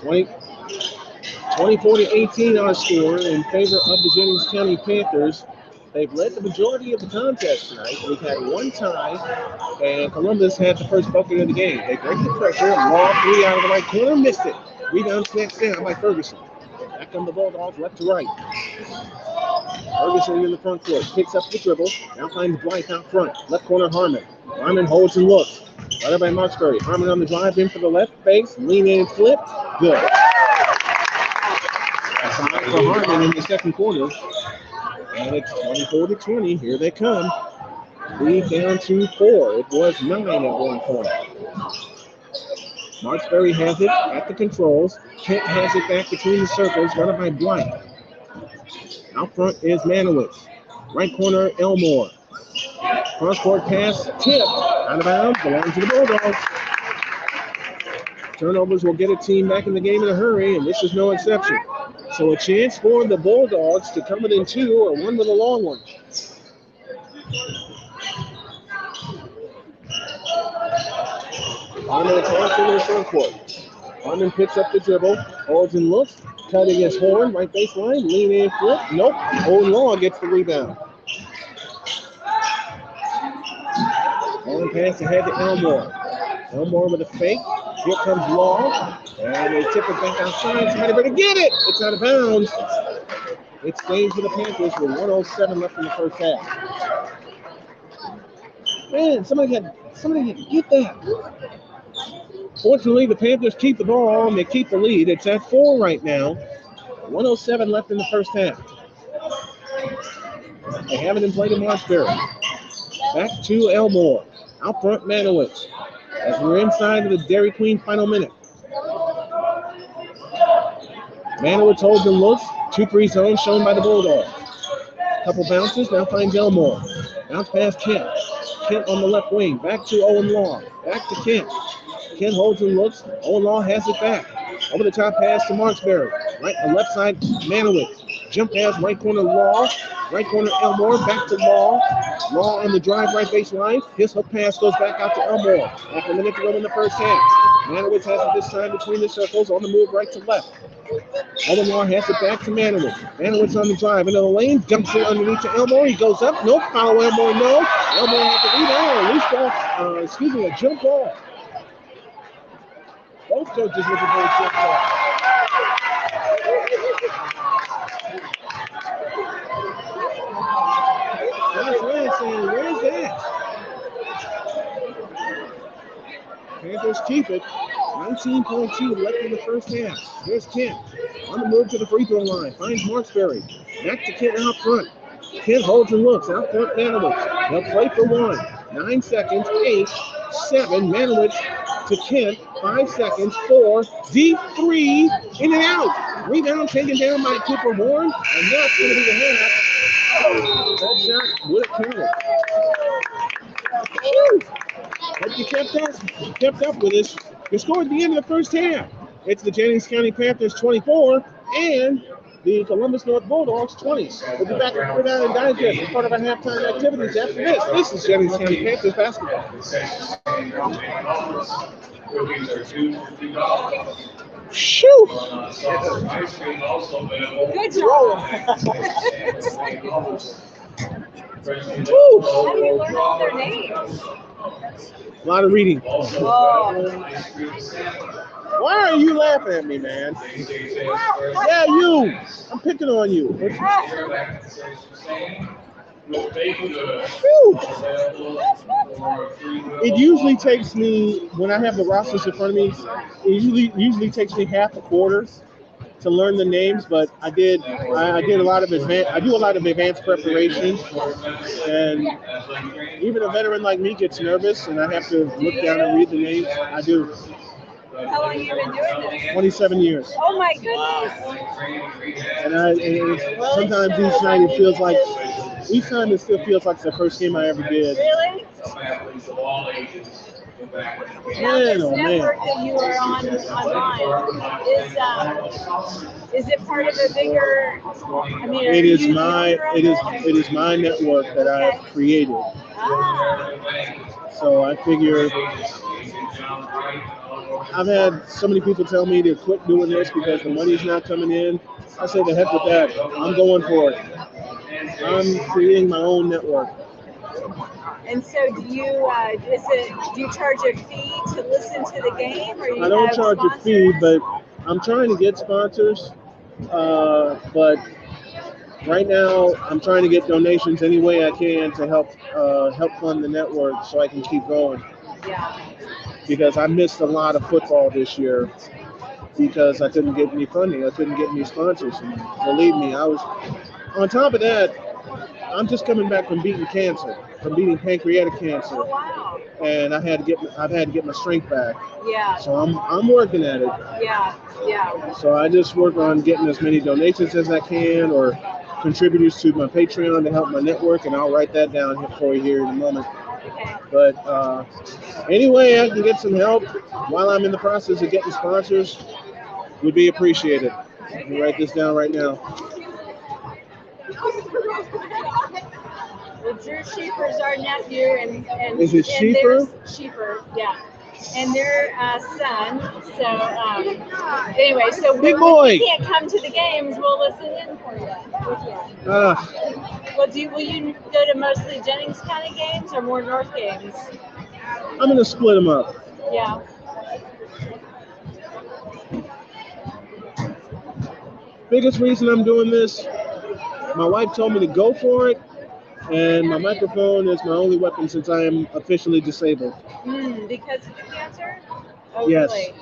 24-18 our score in favor of the Jennings County Panthers. They've led the majority of the contest tonight. We've had one tie, and Columbus had the first bucket of the game. They break the pressure, long three out of the right corner, missed it. Rebound snatched down by Ferguson. Back come the Bulldogs, left to right. Ferguson in the front court, picks up the dribble, now finds Blythe out front. Left corner, Harmon. Harmon holds and looks. Right up by Marksbury. Harmon on the drive in for the left base, lean in, flip, good. That's high for Harmon in the second quarter. And it's 24-20. Here they come. Lead down to 4. It was 9 at one point. Marksbury has it at the controls. Kent has it back between the circles, run up by Blythe. Out front is Manowitz. Right corner, Elmore. Cross-court pass, tip. Out of bounds, belongs to the Bulldogs. Turnovers will get a team back in the game in a hurry, and this is no exception. So a chance for the Bulldogs to come within 2 or one with a long one. Harmon attacks into the front court. Harmon picks up the dribble, holds and looks, cut against Horn, right baseline, lean in, flip, nope. Owen Law gets the rebound. Horn pass ahead to Elmore. Elmore with a fake. Here comes Law, and they tip it back outside. Somebody better get it. It's out of bounds. It stays with the Panthers with 1:07 left in the first half. Man, somebody had to get that. Fortunately, the Panthers keep the ball and they keep the lead. It's at 4 right now. 1:07 left in the first half. They have it in play to Marksbury. Back to Elmore. Out front, Manowitz. As we're inside of the Dairy Queen final minute. Manowitz holds and looks. 2-3 zone shown by the Bulldogs. Couple bounces, now finds Elmore. Bounce past Kent. Kent on the left wing. Back to Owen Law. Back to Kent. Kent holds and looks. Owen Law has it back. Over the top pass to Marksbury. Right on left side, Manowitz. Jump pass, right corner, Law. Right corner, Elmore. Back to Law. Law on the drive, right baseline. His hook pass goes back out to Elmore. After a minute to go in the first half. Manowitz has it this time between the circles. On the move right to left. Owen Law has it back to Manowitz. Manowitz on the drive into the lane. Dumps it underneath to Elmore. He goes up. Nope. Follow Elmore. No. Elmore has the rebound. Loose ball. A jump ball. Both coaches looking for a jump ball. That's right, saying, where's that? Panthers keep it. 19.2 left in the first half. Here's Kent. On the move to the free throw line. Finds Marksbury. Back to Kent out front. Kent holds and looks. Out front, Manowitz. They'll play for 1. 9 seconds. 8, 7. Manowitz to Kent. 5 seconds. 4. Deep 3. In and out. Rebound taken down by Cooper Horn. And that's going to be the half. That shot would have counted. Hope you kept up with us. The score at the end of the first half. It's the Jennings County Panthers 24 and the Columbus North Bulldogs 20. We'll be back with Put Down and Digest as part of our halftime activities after this. This is Jennings County Panthers basketball. Shoo! Good job. Woo! How do you learn all their names? A lot of reading. Oh. Why are you laughing at me, man? Yeah, you. I'm picking on you. Whew. It usually takes me, when I have the rosters in front of me, it usually takes me half a quarter to learn the names, but I did a lot of advanced preparation, and even a veteran like me gets nervous, and I have to look down and read the names. I do. How long have you been doing this? 27 years. Oh my goodness. And sometimes each night it feels like, each time it still feels like it's the first game I ever did. Really? Now this network that you are on online, is it part of a bigger, I mean, it is my network that I have created. Ah. So I figure I've had so many people tell me to quit doing this because the money's not coming in. I say the heck with that. I'm going for it. I'm creating my own network. And so, do you charge a fee to listen to the game, or you I don't have charge a sponsors? fee, but I'm trying to get sponsors. But right now, I'm trying to get donations any way I can to help fund the network so I can keep going. Yeah. Because I missed a lot of football this year because I couldn't get any funding. I couldn't get any sponsors. And believe me, I was on top of that. I'm just coming back from beating cancer, from beating pancreatic cancer, Oh wow. and I've had to get my strength back. Yeah. So I'm working at it. Yeah. Yeah. So I just work on getting as many donations as I can or contributors to my Patreon to help my network, and I'll write that down here for you here in a moment. Okay. But anyway, I can get some help while I'm in the process of getting sponsors would be appreciated. Let me write this down right now. Well, Drew Sheeper's our nephew, and Is it and Sheeper? there's Sheeper, yeah, and their son. So anyway, so Big when boy. you can't come to the games, we'll listen in for you. With you. Well, will you go to mostly Jennings County games or more North games? I'm gonna split them up. Yeah. Biggest reason I'm doing this, my wife told me to go for it, and my microphone is my only weapon since I am officially disabled. Because of the cancer? Oh, Yes. really?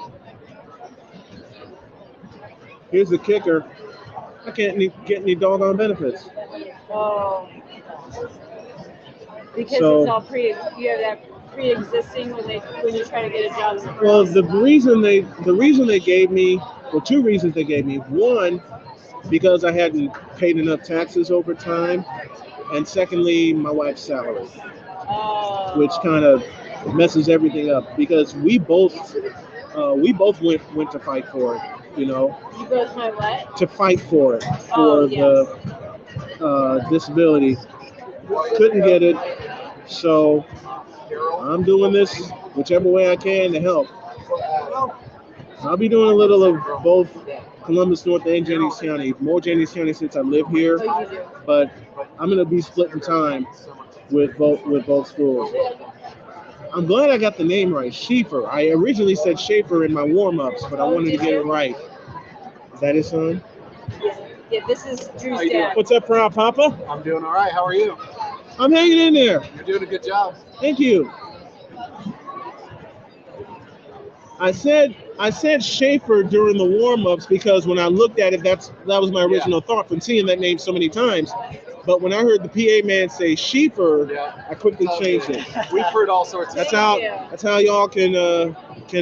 Here's the kicker. I can't get any doggone benefits. Oh. Because So- it's all you have that pre-existing when you try to get a job somewhere Well, else. the reason they gave me, well, two reasons they gave me. One, because I hadn't paid enough taxes over time, and secondly, my wife's salary, which kind of messes everything up because we both went to fight for it. You know, You both went what? to fight for it Oh, for yes. the disability. Couldn't get it, so I'm doing this whichever way I can to help. I'll be doing a little of both Columbus North and Jennings County. More Jennings County since I live here, Oh, you do. but I'm gonna be splitting time with both schools. I'm glad I got the name right, Schaefer. I originally said Schaefer in my warm-ups, but I wanted to get it right. Is that his son? Yeah, this is Drew's How you dad. What's up, proud Papa? I'm doing all right. How are you? I'm hanging in there. You're doing a good job. Thank you. I said Schaefer during the warm-ups because when I looked at it, that was my original thought from seeing that name so many times. But when I heard the PA man say Schaefer, I quickly changed it. We've heard all sorts of That's stuff. how y'all can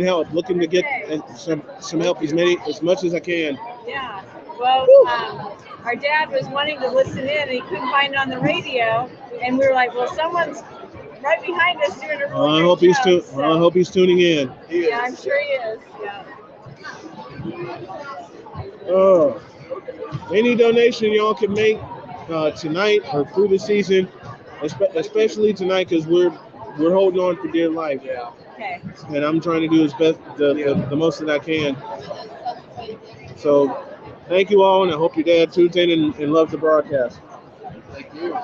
help. Looking to get some help as much as I can. Yeah. Well, our dad was wanting to listen in, and he couldn't find it on the radio, and we were like, well, someone's right behind us doing a really I great hope job, so- I hope he's tuning in. Yeah, I'm sure he is. Yeah. Oh, any donation y'all can make tonight or through the season, especially tonight because we're holding on for dear life. Yeah. Okay. And I'm trying to do the most that I can. So thank you all, and I hope your dad tunes in and loves the broadcast. Thank you.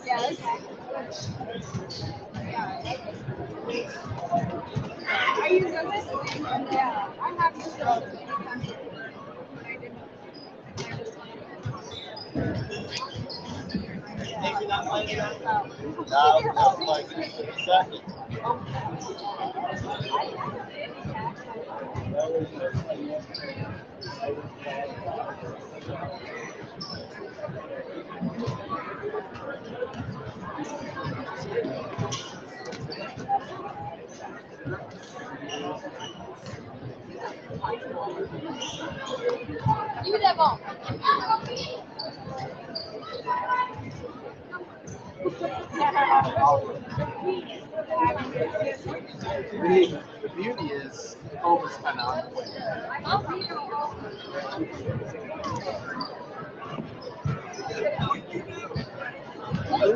Yes. Are you listening? Yeah, I'm happy to listen. I didn't. Maybe not like that. No, that's like second. Give me that ball. The beauty is home is kind of on the way. Well,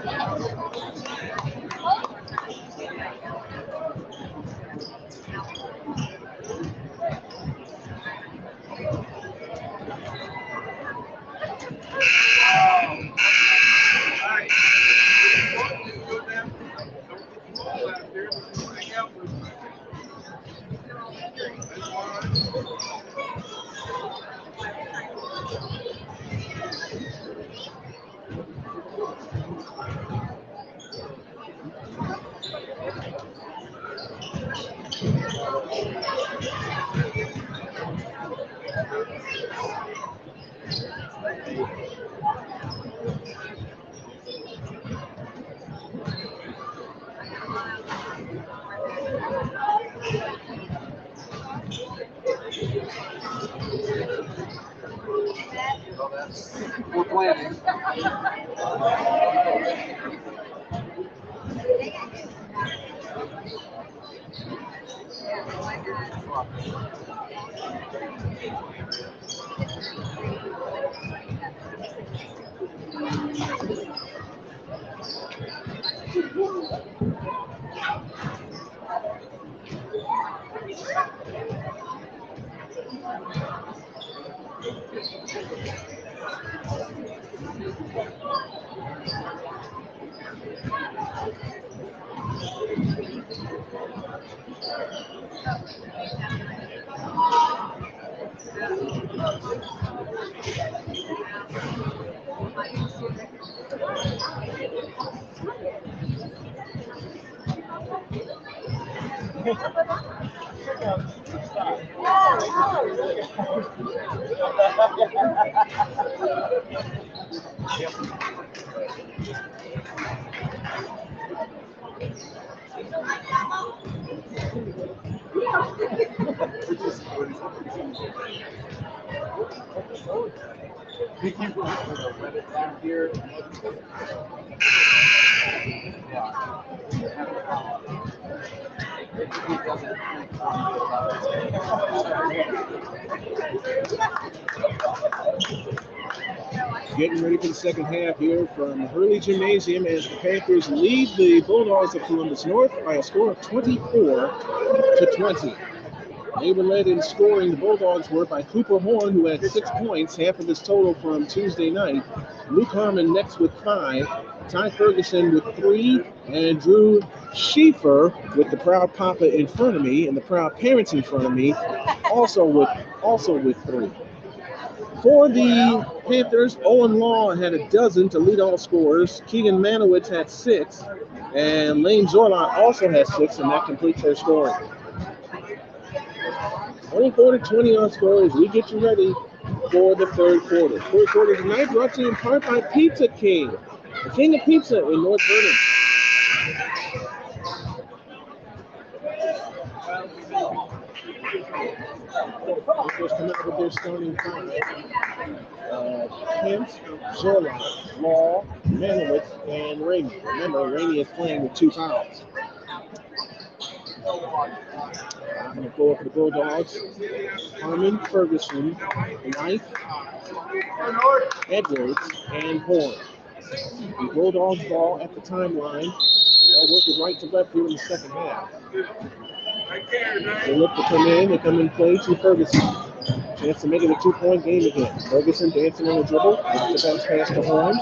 we're planning. We keep let it down here. Yeah. He doesn't Getting ready for the second half here from Hurley Gymnasium as the Panthers lead the Bulldogs of Columbus North by a score of 24-20. They were led in scoring, the Bulldogs were, by Cooper Horn, who had 6 points, half of his total from Tuesday night. Luke Harmon next with 5, Ty Ferguson with 3, and Drew Schieffer with the proud papa in front of me and the proud parents in front of me, also with 3. For the Panthers, Owen Law had a dozen to lead all scorers. Keegan Manowitz had 6, and Lane Zorlot also has 6, and that completes their scoring. 24-20 on score as we get you ready for the third quarter. Third quarter tonight brought to you in part by Pizza King, the king of pizza in North Vernon. Panthers come out with their starting five. Kent, Zorlot, Law, Manowitz, and Rainey. Remember, Rainey is playing with 2 fouls. On the floor for the Bulldogs, Harmon, Ferguson, White, Edwards, and Horn. The Bulldogs ball at the timeline. They'll work it right to left here in the second half. They look to come in. They come in play to Ferguson. Chance to make it a 2-point game again. Ferguson dancing on the dribble. Gets the bounce pass to Horn.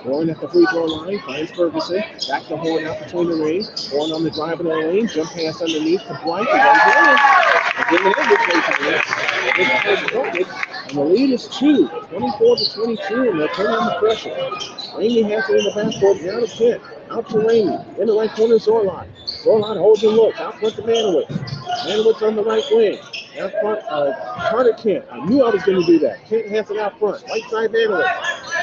Horn at the free throw line. Finds Ferguson. Back to Horn out between the rings. Horn on the drive in the lane. Jump pass underneath to Blank. And the lead is 2, 24-22, and they're turning on the pressure. Rainey has it in the backcourt. Down to Kent. Out to Rainey. In the right corner, Zorlot. Zorlot holds and looks. Out front to Manowitz. Manowitz on the right wing. Out front, Carter Kent. I knew I was going to do that. Kent has it out front. Right side, Manowitz.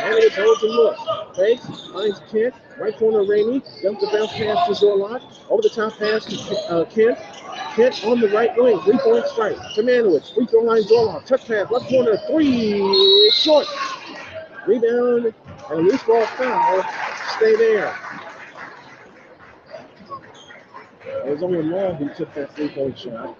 Manowitz holds and looks. Fakes, finds Kent. Right corner, Ramey. Dumps the bounce pass to Zorlot. Over the top pass to Kent. Kent on the right wing. 3-point strike to Manowitz. Free throw line, Zorlot. Touch pass. Left corner, 3. Short. Rebound and a loose ball foul. Stay there. It was only Long who took that 3-point shot.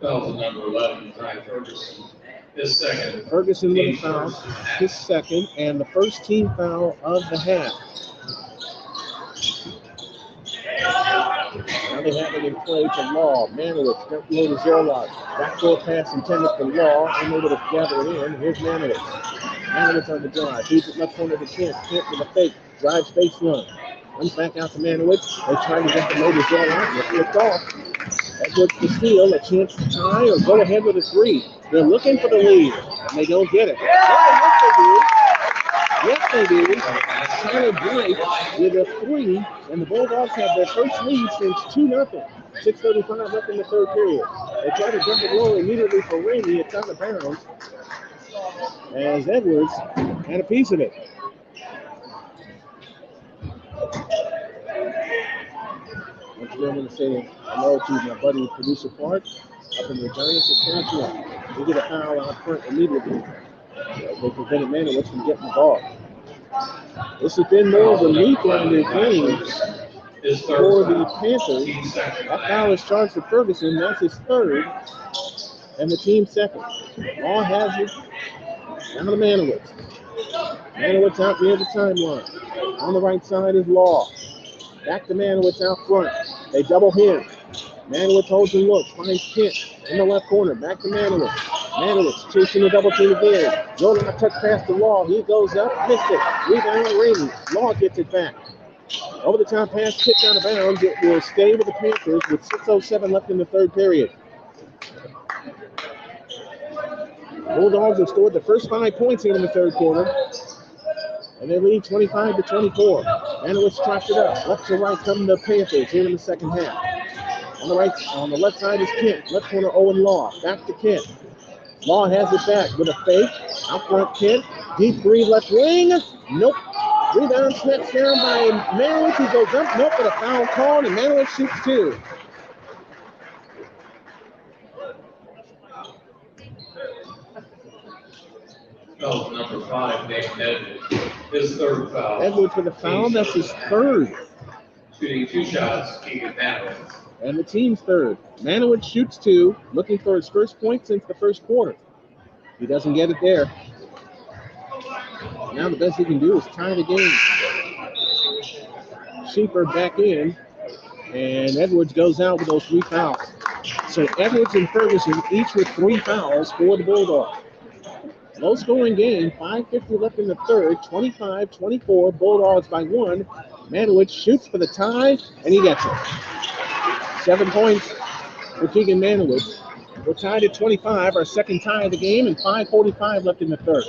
Foul to number 11, Ryan Ferguson. His second. Ferguson with a foul, his second, and the first team foul of the half. Now they have it in play to Law. Manowitz, down below to Zorlot. Backdoor pass intended for Law, unable to gather it in. Here's Manowitz. Manowitz on the drive. Feeds it left corner to Kent. Kent with a fake. Drives baseline. Runs back out to Manowitz. They try to get the low to Zorlot. They're flipped off. Edwards to steal, a chance to tie or go ahead with a 3. They're looking for the lead, and they don't get it. Oh, yes, they do. Tyler Bright with a 3, and the Bulldogs have their first lead since 2-0. 6:35 left in the third period. They try to jump it low immediately for Ramey. It's out of bounds as Edwards had a piece of it. Once again, I'm going to say hello to my buddy, producer Clark, up in the Giants of Saskatchewan. We get a foul out front immediately. They prevented Manowitz from getting the ball. This has been more of a lead-minded game for the Panthers. That foul is charged to Ferguson. That's his third, and the team's second. Law has it. Down to Manowitz. Manowitz out near the timeline. On the right side is Law. Back to Manowitz out front. They double him. Manowitz holds and looks. Finds Kent in the left corner. Back to Manowitz. Manowitz chasing the double team again. Jordan a touch pass to Law. He goes up. Missed it. Rebound Ramey. Law gets it back. Over the top pass. Kicked out of bounds. It will stay with the Panthers with 6:07 left in the third period. Bulldogs have scored the first 5 points here in the third quarter. And they lead 25-24. Manowitz chops it up. Left to right come the Panthers here in the second half. On the left side is Kent. Left corner Owen Law. Back to Kent. Law has it back with a fake. Out front Kent. Deep 3 left wing. Nope. Rebound snatched down by Manowitz. He goes up. Nope. But a foul called and Manowitz shoots 2. Foul number 5, Nathan Edwards. His third foul. Edwards with a foul. That's his third. Shooting 2 shots, Keegan Manowitz. And the team's third. Manowitz shoots 2, looking for his first point since the first quarter. He doesn't get it there. Now the best he can do is tie the game. Sheeper back in, and Edwards goes out with those 3 fouls. So Edwards and Ferguson each with 3 fouls for the Bulldogs. Low scoring game, 5:50 left in the third, 25-24, Bulldogs by 1. Manowitz shoots for the tie, and he gets it. 7 points for Keegan Manowitz. We're tied at 25, our second tie of the game, and 5:45 left in the third.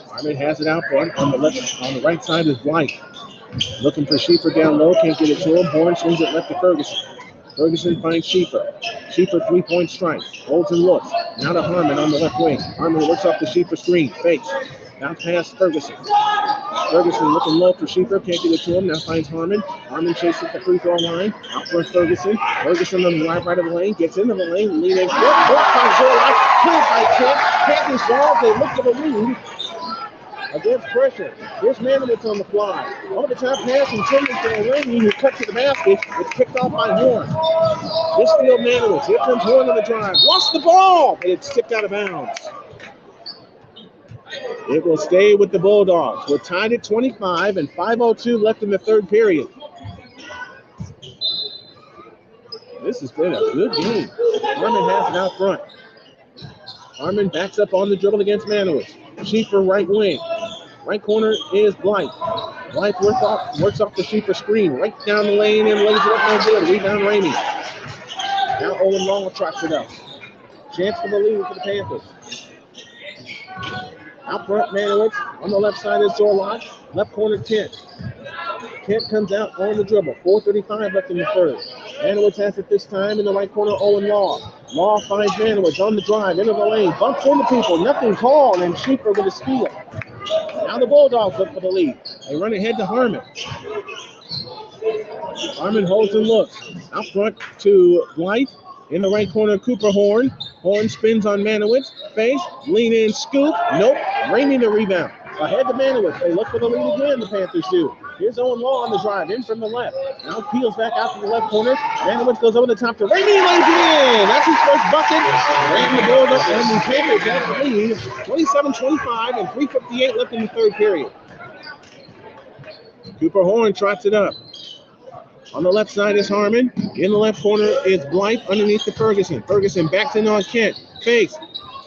Harmon has it out front. On the right side is White. Looking for Sheeper down low, can't get it to him. Horn swings it left to Ferguson. Ferguson finds Sheeper. Sheeper 3-point strike. Holds and looks. Now to Harmon on the left wing. Harmon looks off the Sheeper screen. Fakes. Now past Ferguson. Ferguson looking low for Sheeper. Can't get it to him. Now finds Harmon. Harmon chases the free throw line. Out front Ferguson. Ferguson on the right of the lane. Gets into the lane. Leaning. Blocked by Zorlot. Cleared by Kent. Panthers ball. They look for the lead. Against pressure. Here's Manowitz on the fly. Over the top pass and Jennings to Ramey, who cuts to the basket. It's picked off by Horn. This field Manowitz. Here comes Horn on the drive. Lost the ball, but it's tipped out of bounds. It will stay with the Bulldogs. We're tied at 25 and 5:02 left in the third period. This has been a good game. Harmon has it out front. Harmon backs up on the dribble against Manowitz. Sheeper right wing. Right corner is Blythe. Blythe works off the Sheeper screen. Right down the lane and lays it up no good. Rebound Ramey. Now Owen Long will trot it up. Chance for the lead for the Panthers. Out front Manowitz. On the left side is Zorlot. Left corner Kent. Kent comes out on the dribble. 4:35 left in the third. Manowitz has it this time in the right corner, Owen Law. Law finds Manowitz on the drive, into the lane, bumps into people, nothing called, and Schieffer with a steal. Now the Bulldogs look for the lead. They run ahead to Harmon. Harmon holds and looks. Out front to Blythe. In the right corner, Cooper Horn. Horn spins on Manowitz. Face, lean in, scoop. Nope. Ramey the rebound. Ahead to Manowitz. They look for the lead again, the Panthers do. Here's Owen Law on the drive, in from the left. Now peels back out to the left corner. Manowitz goes over the top to Ramey, lays it in. That's his first bucket. Ran the ball up, and the Panthers have the lead. 27-25 and 3:58 left in the third period. Cooper Horn trots it up. On the left side is Harmon. In the left corner is Blythe underneath to Ferguson. Ferguson backs in on Kent. Fakes.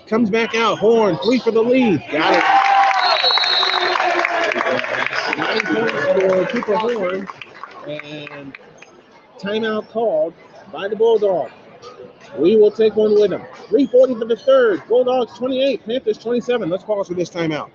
Comes back out. Horn, 3 for the lead. Got it. 9 points for Cooper Horn. And timeout called by the Bulldogs. We will take one with them. 3:40 for the third. Bulldogs 28, Panthers 27. Let's pause for this timeout.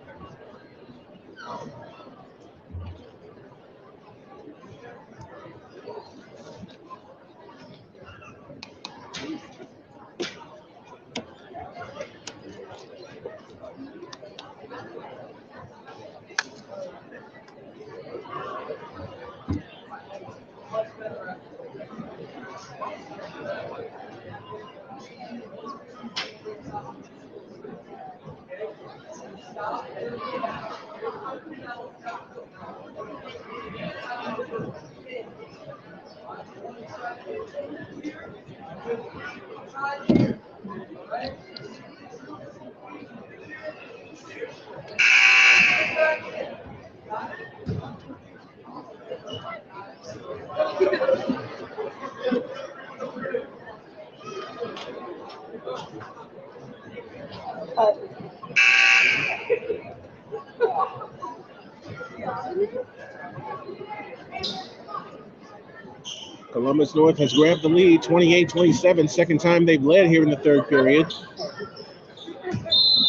Columbus North has grabbed the lead, 28-27, second time they've led here in the third period.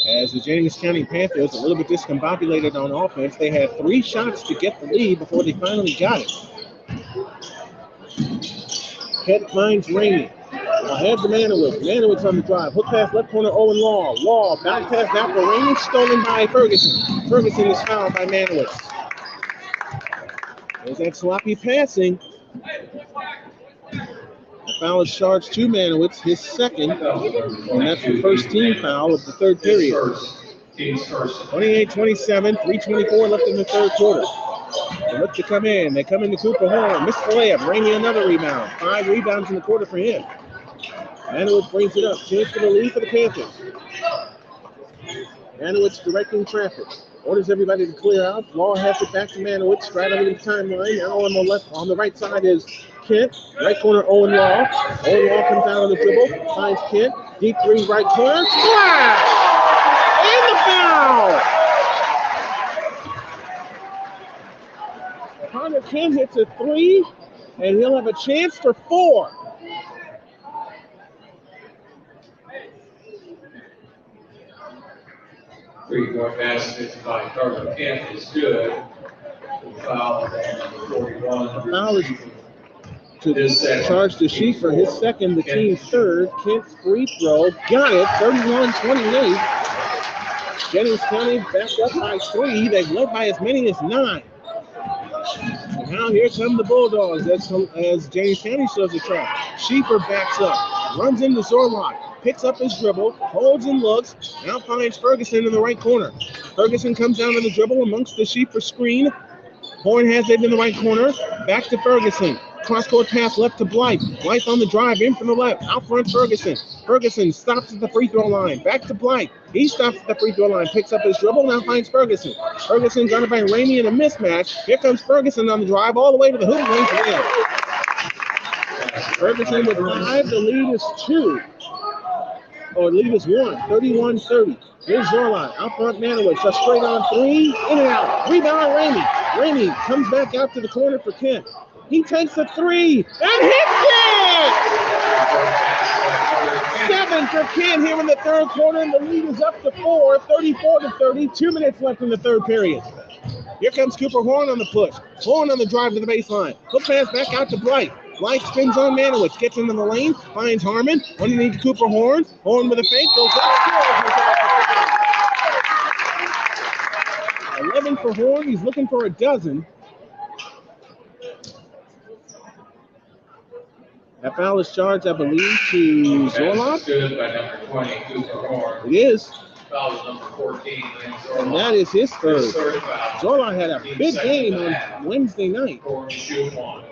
As the Jennings County Panthers, a little bit discombobulated on offense, they had 3 shots to get the lead before they finally got it. Kent finds Ramey. Ahead to Manowitz. Manowitz on the drive. Hook pass left corner, Owen Law. Law back pass out for Ramey, stolen by Ferguson. Ferguson is fouled by Manowitz. There's that sloppy passing. The foul is charged to Manowitz, his second, and that's the first team foul of the third period. 28-27, 3:24 left in the third quarter. They look to come in. They come into Cooper Horn. Missed the layup. Ramey another rebound. 5 rebounds in the quarter for him. Manowitz brings it up. Chance for the lead for the Panthers. Manowitz directing traffic. Orders everybody to clear out. Law has it back to Manowitz. Right under the timeline. Now on the right side is Kent. Right corner, Owen Law. Owen Law comes out on the dribble. Finds Kent. Deep 3 right corner. Splash! And the foul! Connor Kent hits a 3, and he'll have a chance for 4. Three-point basket by Carter Kent is good. Foul on 41. Foul is charged to Schieffer, his second, the team's third. Kent's free throw, got it, 31-28. Jennings County back up by 3. They've led by as many as 9. And now here come the Bulldogs as Jennings County shows the trap. Schieffer backs up, runs into Zorlock, picks up his dribble, holds and looks, now finds Ferguson in the right corner. Ferguson comes down to the dribble amongst the Schieffer screen. Horn has it in the right corner, back to Ferguson. Cross-court pass left to Blythe. Blythe on the drive, in from the left. Out front, Ferguson. Ferguson stops at the free throw line. Back to Blythe. He stops at the free throw line, picks up his dribble, now finds Ferguson. Ferguson guarded by Ramey in a mismatch. Here comes Ferguson on the drive all the way to the hoop. Lays it in. Ferguson with 5. The lead is 2. Or lead is 1. 31-30. Here's Zorlot. Out front, Manowitz. A straight on 3. In and out. Rebound, Ramey. Ramey comes back out to the corner for Kent. He takes a 3 and hits it! 7 for Kent here in the third quarter, and the lead is up to 4, 34-30. 2 minutes left in the third period. Here comes Cooper Horn on the push. Horn on the drive to the baseline. Hook pass back out to Blythe. Light spins on Manowitz, gets into the lane, finds Harmon, underneath Cooper Horn. Horn with a fake, goes up, scores. 11 for Horn, he's looking for a dozen. That foul is charged, I believe, to Zorloff. Good by number 20, Cooper Horn. It is. Foul is number 14, Lynn Zorloff. And that is his third. His third foul. Zorloff had a big game on Wednesday night. Horn shoot one.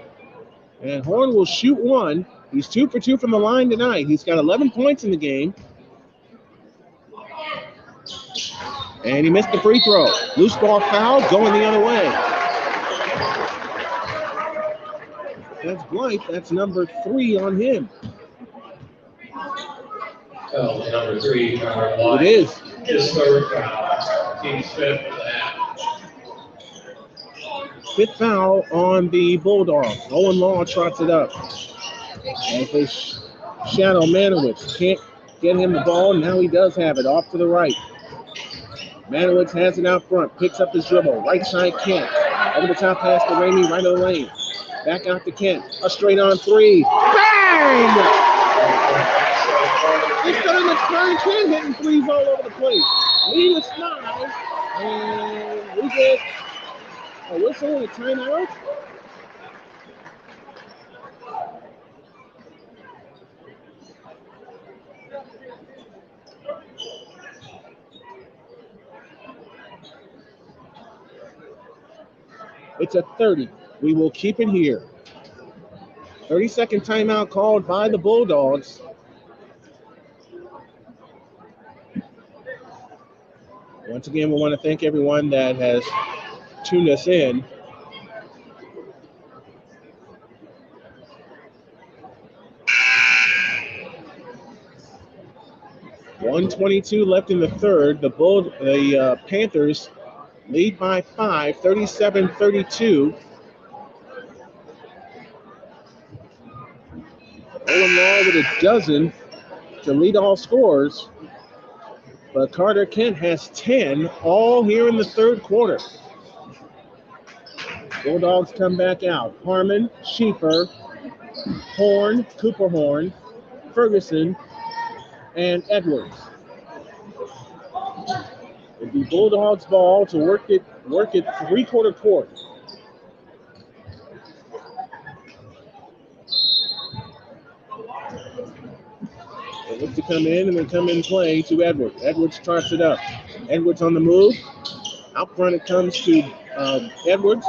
And Horn will shoot one. He's 2 for 2 from the line tonight. He's got 11 points in the game. And he missed the free throw. Loose ball foul going the other way. That's Blythe. That's number 3 on him. Foul number 3, Howard Blythe. It is. His third foul. Team's fifth for that. 5th foul on the Bulldogs. Owen Law trots it up. As they shadow Manowitz. Can't get him the ball. Now he does have it off to the right. Manowitz has it out front. Picks up his dribble. Right side Kent. Over the top pass to Ramey. Right of the lane. Back out to Kent. A straight on 3. Bang! It's starting to turn. Kent hitting threes all over the place. Lead is 9. And we get a whistle and a timeout. It's a 30. We will keep it here. 30-second timeout called by the Bulldogs. Once again, we want to thank everyone that has tuned us in. .122 left in the third. The Panthers lead by 5, 37-32. Owen Law with a dozen to lead all scorers. But Carter Kent has 10, all here in the third quarter. Bulldogs come back out. Harmon, Schieffer, Horn, Cooper Horn, Ferguson, and Edwards. It'd be Bulldogs ball to work it three-quarter court. They look to come in and then come in play to Edwards. Edwards trots it up. Edwards on the move. Out front it comes to Edwards.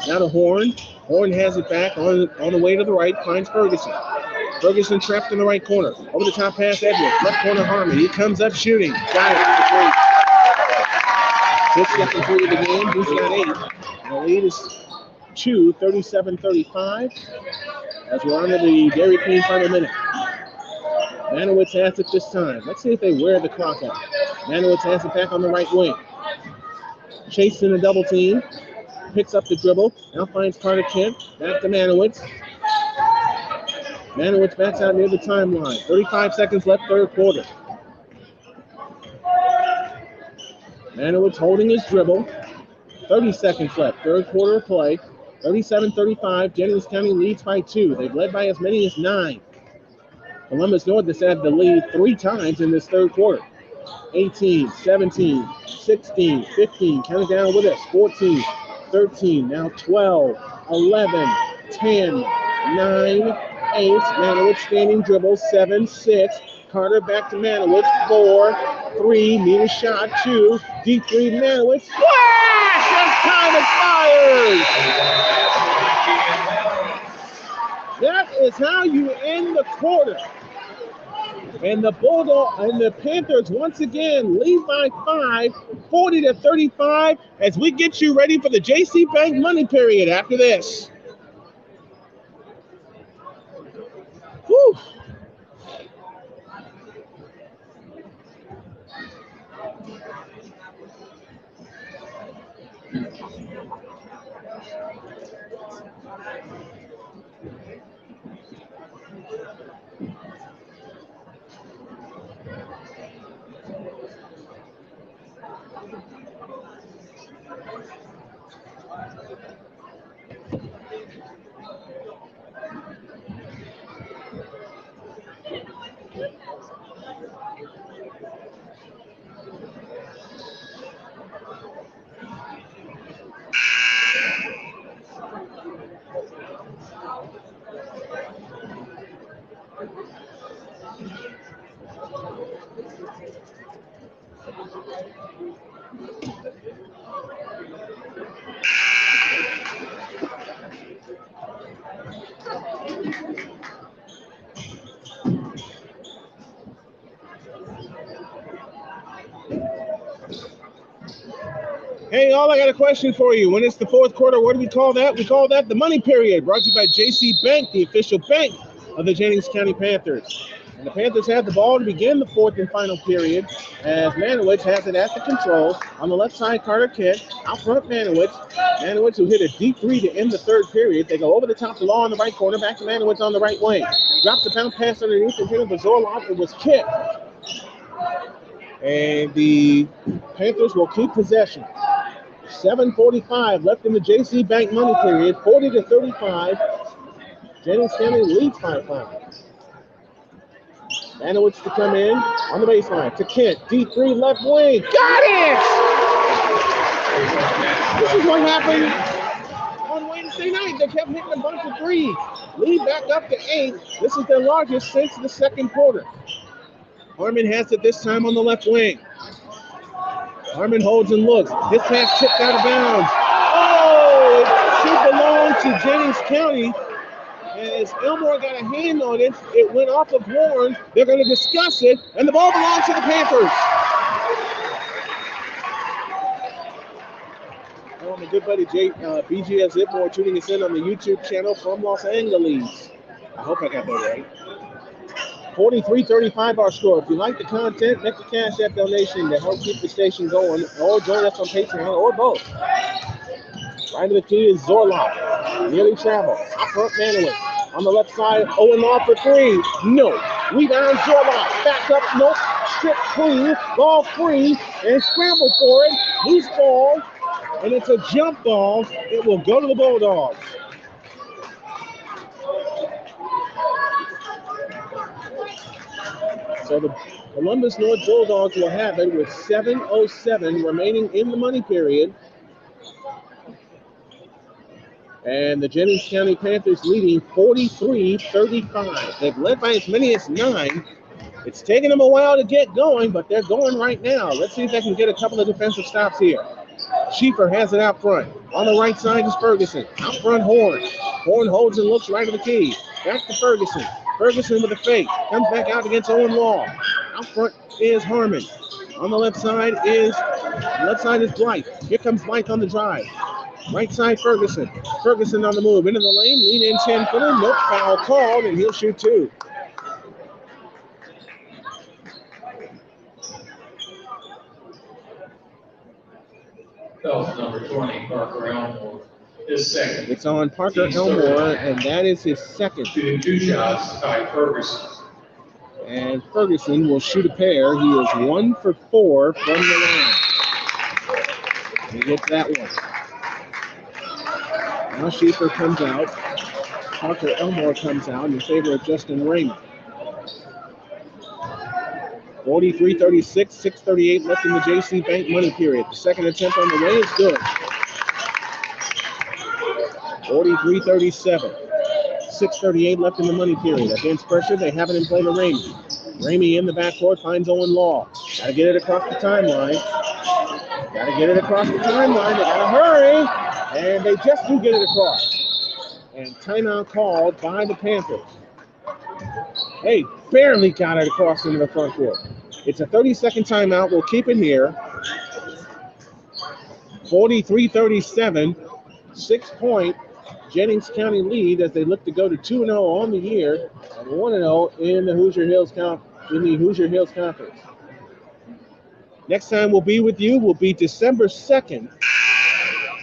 Now to Horn. Horn has it back on the way to the right. Finds Ferguson. Ferguson trapped in the right corner. Over the top pass Edwards. Left corner Harmon. He comes up shooting. Got it. 6 seconds into the game. He's got 8. The lead is 2, 37-35. As we're on to the Dairy Queen final minute. Manowitz has it this time. Let's see if they wear the clock out. Manowitz has it back on the right wing. Chasing a double team. Picks up the dribble. Now finds Carter Kent. Back to Manowitz. Manowitz backs out near the timeline. 35 seconds left, third quarter. Manowitz holding his dribble. 30 seconds left, third quarter of play. 37-35. Jennings County leads by 2. They've led by as many as 9. Columbus North has had the lead 3 times in this third quarter. 18, 17, 16, 15, count it down with us. 14, 13, now 12, 11, 10, 9, 8. Manowitz standing dribble. 7, 6. Carter back to Manowitz. 4, 3. Need a shot. 2. Deep 3. Manowitz. Flash! As time expires. That is how you end the quarter. And the Panthers once again lead by 5, 40-35, as we get you ready for the JC Bank money period after this. Whew. Hey, all, I got a question for you. When it's the fourth quarter, what do we call that? We call that the money period, brought to you by JC Bank, the official bank of the Jennings County Panthers. And the Panthers have the ball to begin the fourth and final period as Manowitz has it at the controls. On the left side, Carter Kent. Out front, Manowitz. Manowitz who hit a deep three to end the third period. They go over the top to Law on the right corner. Back to Manowitz on the right wing. Drops the pound pass underneath and hit it with Zorloff. It was kicked. And the Panthers will keep possession. 7:45 left in the JC Bank money period. 40-35. Jennings County leads by 5. Manowitz to come in on the baseline to Kent. Deep three left wing. Got it! This is what happened on Wednesday night. They kept hitting a bunch of threes. Lead back up to 8. This is their largest since the second quarter. Harmon has it this time on the left wing. Harmon holds and looks. His pass tipped out of bounds. Oh, it should belong to Jennings County. As Elmore got a hand on it, it went off of Warren. They're going to discuss it, and the ball belongs to the Panthers. Well, my good buddy BGS Zipmore tuning us in on the YouTube channel from Los Angeles. I hope I got that right. 43-35 our score. If you like the content, make a Cash App donation to help keep the station going, or join us on Patreon, or both. Right to the key is Zorloff. Nearly travel. Out front, Manowitz. On the left side, Owen Law for 3. No. Rebound, Zorloff. Back up, nope. Strip clean. Ball free. And scramble for it. Loose ball. And it's a jump ball. It will go to the Bulldogs. So the Columbus North Bulldogs will have it with 7:07 remaining in the money period. And the Jennings County Panthers leading 43-35. They've led by as many as 9. It's taken them a while to get going, but they're going right now. Let's see if they can get a couple of defensive stops here. Schieffer has it out front. On the right side is Ferguson. Out front, Horn. Horn holds and looks right to the key. Back to Ferguson. Ferguson with a fake. Comes back out against Owen Law. Out front is Harmon. On the left side is Blythe. Here comes Blythe on the drive. Right side, Ferguson. Ferguson on the move. Into the lane. Lean in 10-footer. Nope. Foul called, and he'll shoot 2. Foul number 20, Parker Elmore, his second. It's on Parker Elmore, and that is his second. Shooting 2 shots by Ferguson. And Ferguson will shoot a pair. He is 1 for 4 from the line. He gets that one. Now Schieffer comes out. Parker Elmore comes out in favor of Justin Raymond. 43-36, 6:38 left in the JC Bank money period. The second attempt on the way is good. 43-37, 6:38 left in the money period. Against pressure, they have it in play to Ramey. Ramey in the backcourt finds Owen Law. Got to get it across the timeline. They got to hurry. And they just do get it across. And timeout called by the Panthers. They barely got it across into the front court. It's a 30-second timeout. We'll keep it here. 43-37, 6-point Jennings County lead as they look to go to 2-0 on the year and 1-0 in the Hoosier Hills Conference. Next time we'll be with you will be December 2nd,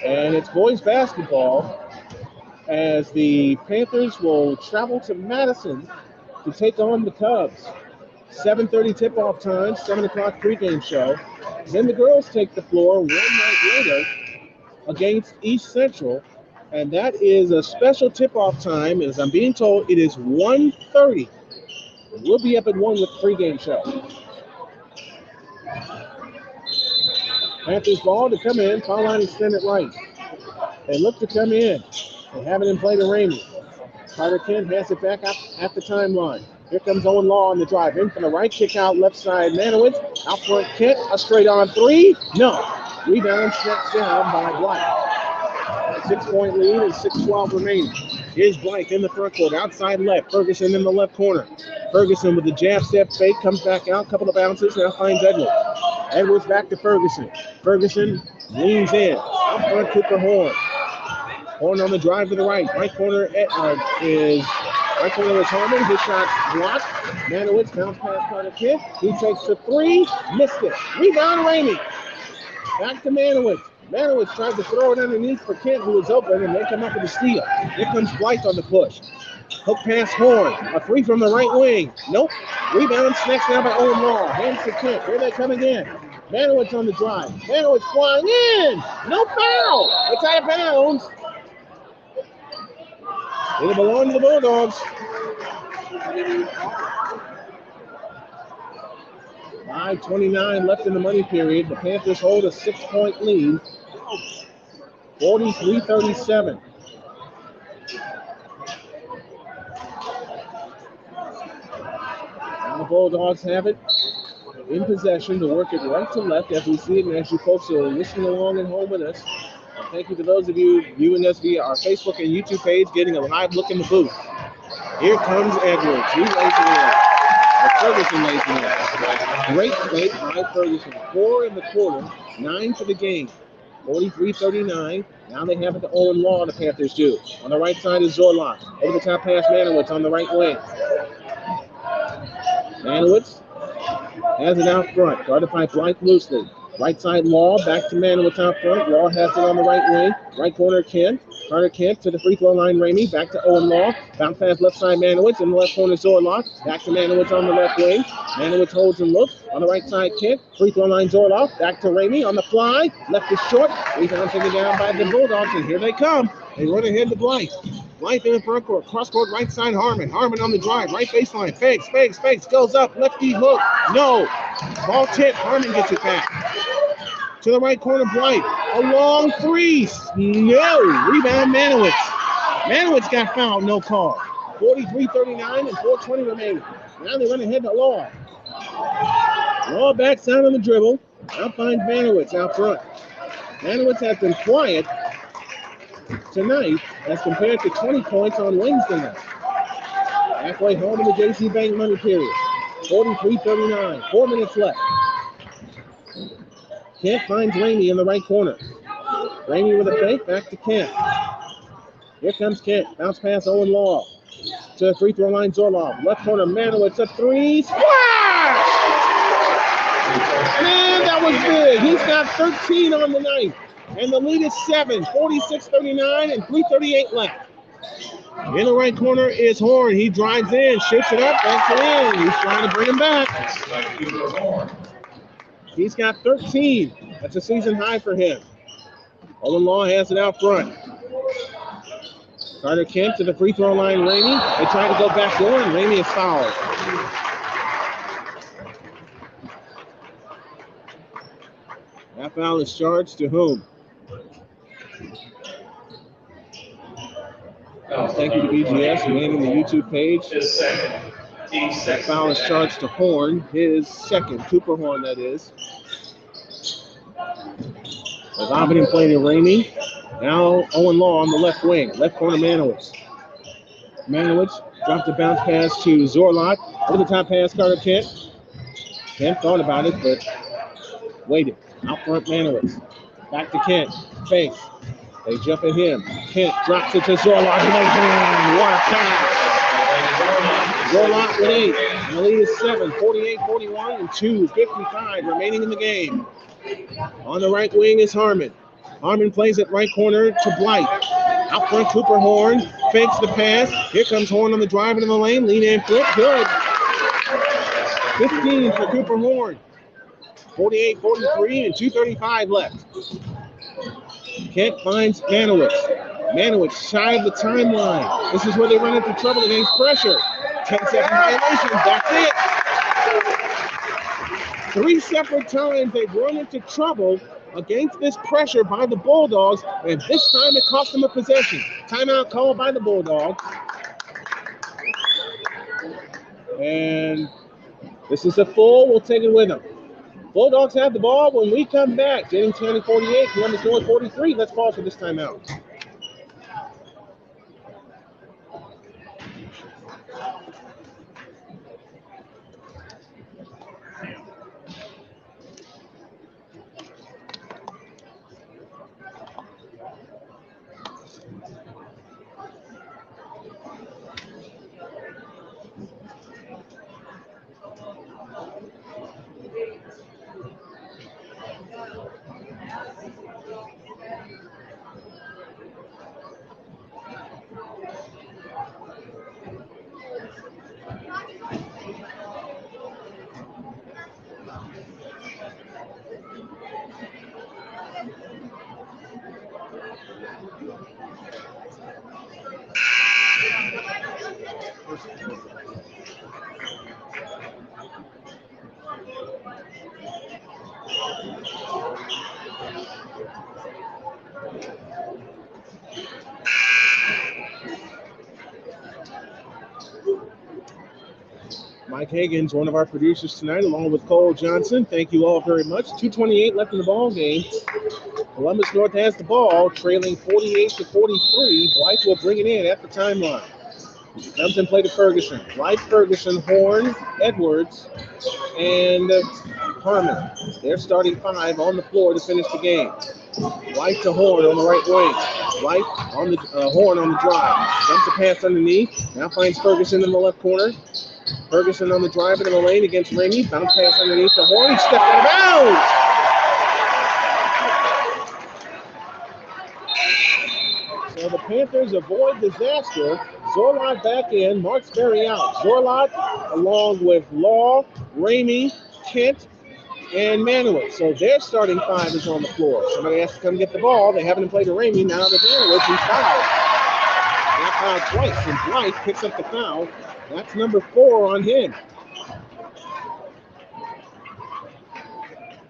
and it's boys basketball as the Panthers will travel to Madison to take on the Cubs. 7:30 tip-off time, 7 o'clock pregame show. Then the girls take the floor one night later against East Central, and that is a special tip-off time. As I'm being told, it is 1:30. We'll be up at 1 with the pregame show. Panthers ball to come in, foul line extended right. They look to come in. They have it in play to Ramey. Carter Kent has it back up at the timeline. Here comes Owen Law on the drive. In from the right, kick out left side. Manowitz Out front, Kent, a straight on three. No. Rebound steps down by Blythe. 6-point lead and 6:12 remaining. Here's Blythe in the front court, outside left. Ferguson in the left corner. Ferguson with the jab step fake, comes back out, couple of bounces, now finds Edwards. Edwards back to Ferguson. Ferguson leans in. Out front, Cooper Horn. Horn on the drive to the right. Right corner is Harmon. His shot blocked. Manowitz bounce pass Carter Kent. He takes the three, missed it. Rebound Ramey. Back to Manowitz. Manowitz tried to throw it underneath for Kent, who was open, and they come up with a steal. Here comes Blythe on the push. Hook pass Horn. A three from the right wing. Nope. Rebound snatched down by Owen Law. Hands to Kent. Here they come again. Manowitz on the drive. Manowitz flying in. No foul. It's out of bounds. It'll belong to the Bulldogs. 5:29 left in the money period. The Panthers hold a 6-point lead. 43-37. And the Bulldogs have it in possession to work it right to left as we see it, and as you folks are listening along at home with us. And thank you to those of you viewing us via our Facebook and YouTube page, getting a live look in the booth. Here comes Edwards. He lays it in. Ferguson lays it in. Great play by Ferguson. 4 in the quarter, 9 for the game. 43-39. Now they have it to Owen Law, the Panthers do. On the right side is Zorlock. Over the top pass, Manowitz on the right wing. Manowitz has it out front. Guarded by Blythe loosely. Right side Law, back to Manowitz out front. Law has it on the right wing. Right corner Kent. Carter Kent to the free throw line, Ramey. Back to Owen Law. Bounce pass left side, Manowitz. In the left corner, Zorlock. Back to Manowitz on the left wing. Manowitz holds and looks. On the right side, Kent. Free throw line, Zorlock. Back to Ramey on the fly. Left is short. Rebound taken down by the Bulldogs, and here they come. They run ahead to Blythe. Blythe in the front court. Cross court, right side, Harmon. Harmon on the drive. Right baseline. Fakes. Goes up. Lefty hook. No. Ball tip. Harmon gets it back. To the right corner, Blythe. A long three. No. Rebound, Manowitz. Manowitz got fouled. No call. 43-39 and 4:20 remaining. Now they run ahead to Law. Law backs out on the dribble. Now finds Manowitz out front. Manowitz has been quiet tonight as compared to 20 points on Wednesday night. Halfway home in the JC Bank money period. 43-39. 4 minutes left. Kent finds Ramey in the right corner. Ramey with a fake, back to Kent. Here comes Kent. Bounce pass Owen Law. To the free throw line, Zorlock. Left corner, Manowitz, a three. Splash! Man, that was big. He's got 13 on the night. And the lead is 7. 46-39 and 3:38 left. In the right corner is Horn. He drives in, shoots it up, banks it in. He's trying to bring him back. He's got 13. That's a season high for him. Owen Law has it out front. Carter Kent to the free throw line, Ramey. They try to go back door, and Ramey is fouled. That foul is charged to whom? Thank you to BGS for manning the YouTube page. That foul is charged to Horn, his second, Cooper Horn, that is. Vomiting play to Ramey. Now Owen Law on the left wing. Left corner, Manowitz. Manowitz drops the bounce pass to Zorlock. Over the top pass, Carter Kent. Kent thought about it, but waited. Out front, Manowitz. Back to Kent. Face. They jump at him. Kent drops it to Zorlock. What a pass. Zorlock with 8. And the lead is 7. 48-41 and 2:55 remaining in the game. On the right wing is Harmon. Harmon plays it right corner to Blythe. Out front, Cooper Horn fakes the pass. Here comes Horn on the drive into the lane. Lean in flip. Good. 15 for Cooper Horn. 48-43 and 2:35 left. Kent finds Manowitz. Manowitz shy of the timeline. This is where they run into trouble against pressure. 10-second violation. That's it. 3 separate times they've run into trouble against this pressure by the Bulldogs, and this time it cost them a possession. Timeout called by the Bulldogs. And this is a full. We'll take it with them. Bulldogs have the ball when we come back. Jennings County 48, Columbus North 43. Let's pause for this timeout. Mike Higgins, one of our producers tonight, along with Cole Johnson. Thank you all very much. 2:28 left in the ball game. Columbus North has the ball, trailing 48-43. Blythe will bring it in at the timeline. Comes in play to Ferguson. Blythe, Ferguson, Horn, Edwards, and Harmon. They're starting five on the floor to finish the game. Blythe to Horn on the right wing. Blythe on the Horn on the drive. Dumps a pass underneath. Now finds Ferguson in the left corner. Ferguson on the drive into the lane against Ramey. Bounce pass underneath the Horn. He stepped out of bounds. So the Panthers avoid disaster. Zorlot back in. Marksberry out. Zorlot along with Law, Ramey, Kent, and Manowitz. So their starting five is on the floor. Somebody has to come get the ball. They haven't played to Ramey. Now to Manowitz. He's fouled. Got fouled twice. And Blythe picks up the foul. That's number 4 on him.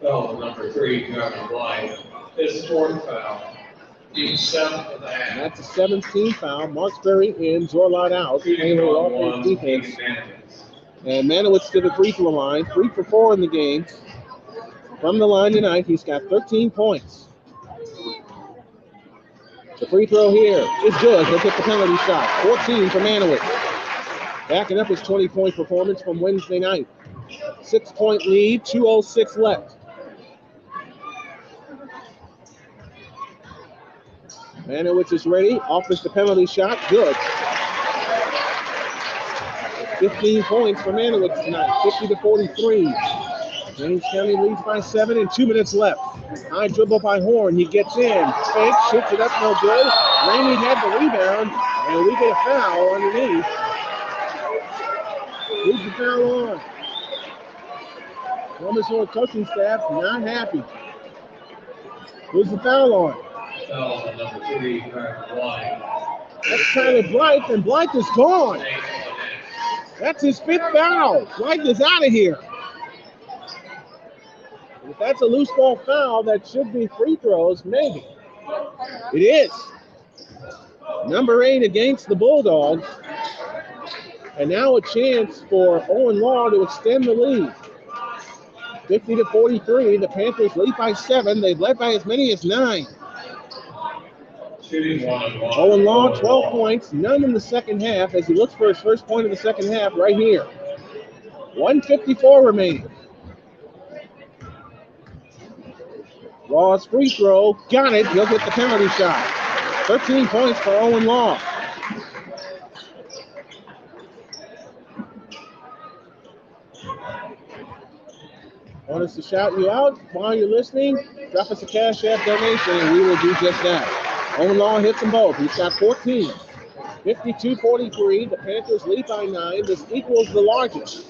Foul number 3, Kevin Blythe. His 4th foul. He's 7th of the half. That's a 17th foul. Marksberry in, Zorlot out. Taylor off his defense. And Manowitz to the free throw line. 3 for 4 in the game. From the line tonight, he's got 13 points. The free throw here is good. He'll get the penalty shot. 14 for Manowitz. Backing up his 20-point performance from Wednesday night. 6-point lead, 2:06 left. Manowitz is ready, offers the penalty shot, good. 15 points for Manowitz tonight, 50-43. Jennings County leads by 7 and 2 minutes left. High dribble by Horn, he gets in, fake, shoots it up, no good. Ramey had the rebound, and we get a foul underneath. Who's the foul on? Columbus North coaching staff not happy. Who's the foul on? Foul on number 3, Blythe. That's Tyler Blythe, and Blythe is gone. That's his 5th foul. Blythe is out of here. If that's a loose ball foul, that should be free throws, maybe. It is. Number 8 against the Bulldogs. And now a chance for Owen Law to extend the lead. 50-43, the Panthers lead by 7. They've led by as many as 9. Shooting 1-1. Owen Law, 12 points, none in the second half as he looks for his first point of the second half right here. 1:54 remaining. Law's free throw, got it. He'll get the penalty shot. 13 points for Owen Law. Want us to shout you out while you're listening? Drop us a Cash App donation and we will do just that. Owen Law hits them both. He's got 14. 52-43. The Panthers lead by 9. This equals the largest.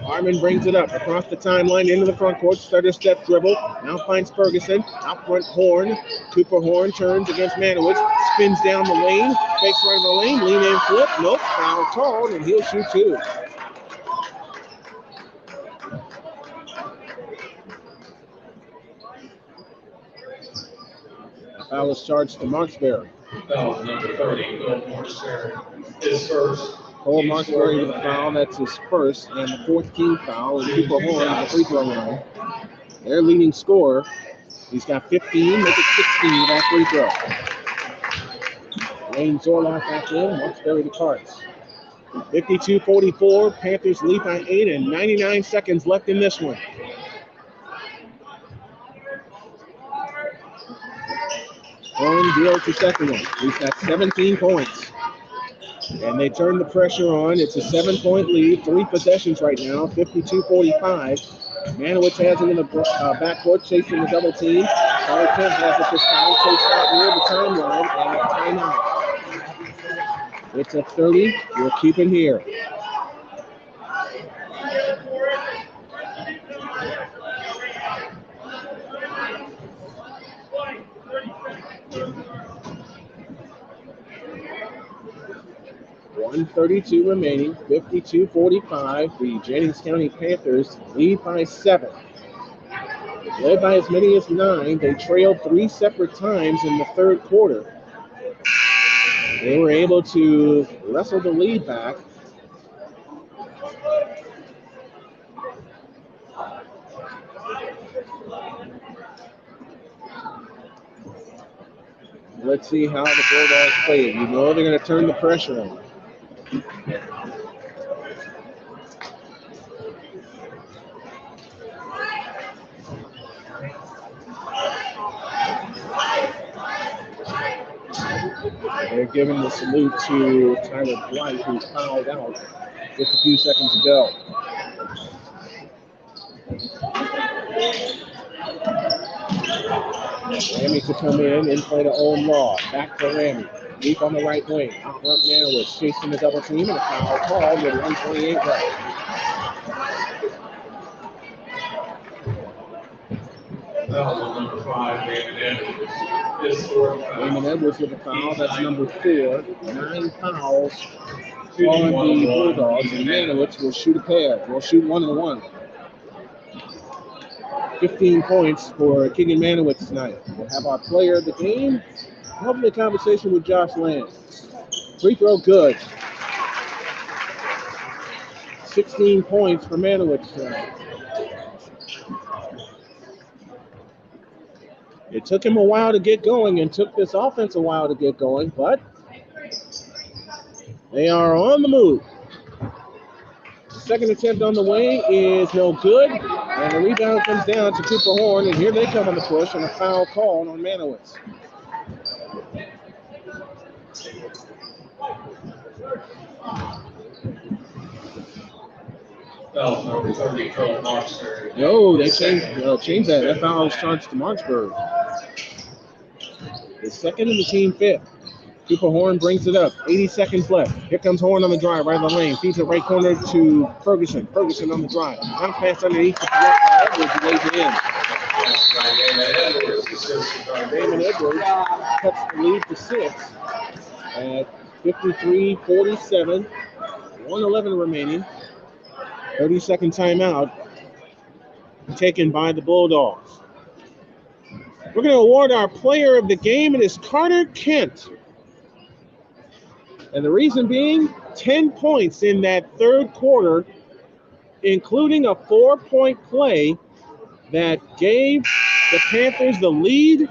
Harmon brings it up across the timeline into the front court. Stutter step dribble. Now finds Ferguson. Out front Horn. Cooper Horn turns against Manowitz. Spins down the lane. Fakes right in the lane. Lean in flip. Nope. Foul called and he'll shoot 2. Foul is charged to Marksberry. Foul number 30, Bill Marksberry. His 1st, Cole Marksbury with a foul. That's his first and the 14th foul. And Cooper Horn at the free throw line. Their leading scorer. He's got 15, make it 16 with that free throw. Lane Zorloff back in, Marksbury departs. 52-44, Panthers lead by 8 and 99 seconds left in this one. Horn deals the second one. He's got 17 points. And they turn the pressure on. It's a 7-point lead, 3 possessions right now, 52-45. Manowitz has it in the backcourt, chasing the double team. Tyler Kent has it this time, chased out near the timeline, and a timeout. It's a 30. We'll keep it here. .132 remaining, 52-45. The Jennings County Panthers lead by 7. Led by as many as 9. They trailed 3 separate times in the third quarter. They were able to wrestle the lead back. Let's see how the Bulldogs play it. You know they're going to turn the pressure on. They're giving the salute to Tyler Blight, who fouled out just a few seconds ago. Ramy to come in play to Owen Law. Back to Ramy. Deep on the right wing. Out front Manowitz chasing the double team and a foul call with 1:28 left. Foul number 5, Damon Edwards. Damon Edwards with a foul. That's number 4. 9 fouls on the Bulldogs, and Manowitz will shoot a pair. We'll shoot 1 and 1. 15 points for Keegan Manowitz tonight. We'll have our player of the game. Hopefully a conversation with Josh Land. Free throw good. 16 points for Manowitz tonight. It took him a while to get going and took this offense a while to get going, but they are on the move. Second attempt on the way is no good, and the rebound comes down to Cooper Horn, and here they come on the push, and a foul called on Manowitz. Foul number 30, Cole Marksbury. No, they changed that. That foul was charged to Marksbury. The second and the team fifth. Cooper Horn brings it up. 80 seconds left. Here comes Horn on the drive, right in the lane. Feeds it right corner to Ferguson. Ferguson on the drive. Bounce pass underneath the block. Edwards lays it in. Damon Edwards cuts the lead to 6 at 53-47. 1:11 remaining. 30-second timeout taken by the Bulldogs. We're going to award our player of the game. It is Carter Kent. And the reason being, 10 points in that third quarter, including a 4-point play that gave the Panthers the lead.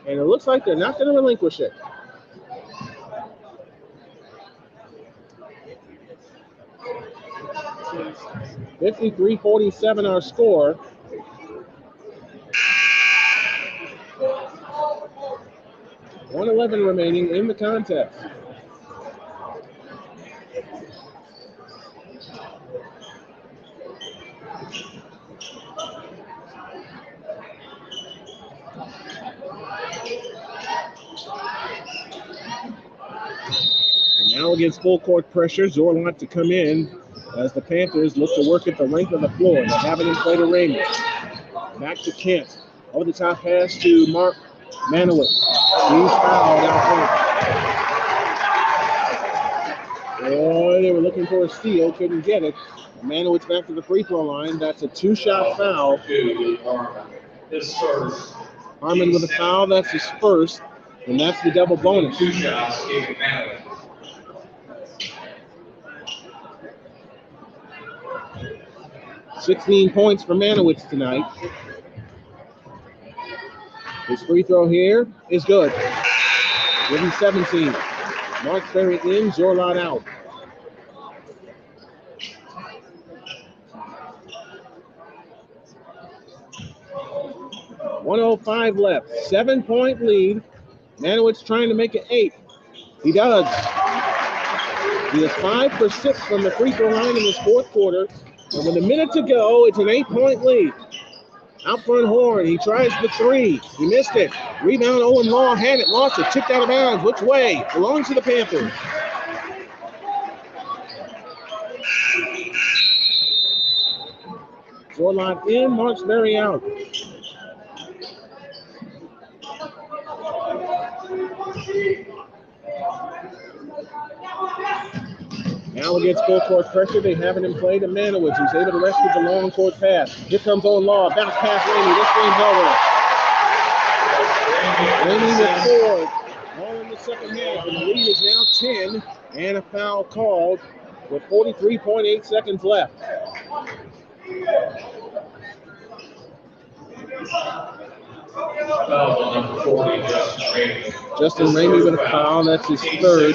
And it looks like they're not going to relinquish it. .53-47 our score. .111 remaining in the contest. And now against full court pressure, Zorlot to come in as the Panthers look to work at the length of the floor. They have it in play to Raymond. Back to Kent. Over the top pass to Mark Manowitz. He's fouled out front. Boy, they were looking for a steal, couldn't get it. Manowitz back to the free throw line. That's a 2-shot foul. His first. Harmon with a foul. That's his first, and that's the double bonus. 2 shots, Keegan Manowitz. 16 points for Manowitz tonight. His free throw here is good. Give him 17. Marksberry in, Zorlot out. .105 left. 7-point lead. Manowitz trying to make it 8. He does. He is 5 for 6 from the free throw line in this fourth quarter. And with a minute to go, it's an 8-point lead. Out front Horn. He tries the three. He missed it. Rebound, Owen Law had it, lost it, tipped out of bounds. Which way? Belongs to the Panthers. Zorlot in, Marksberry out. Now against full court pressure, they have it in play to Manowitz, who's able to rescue the long court pass. Here comes Owen Law, bounce pass Ramey. This game's over. Ramey with 4, all in the second half, and the lead is now 10, and a foul called with 43.8 seconds left. Foul on number 40, Justin Ramey. Justin Ramey with a foul, that's his third.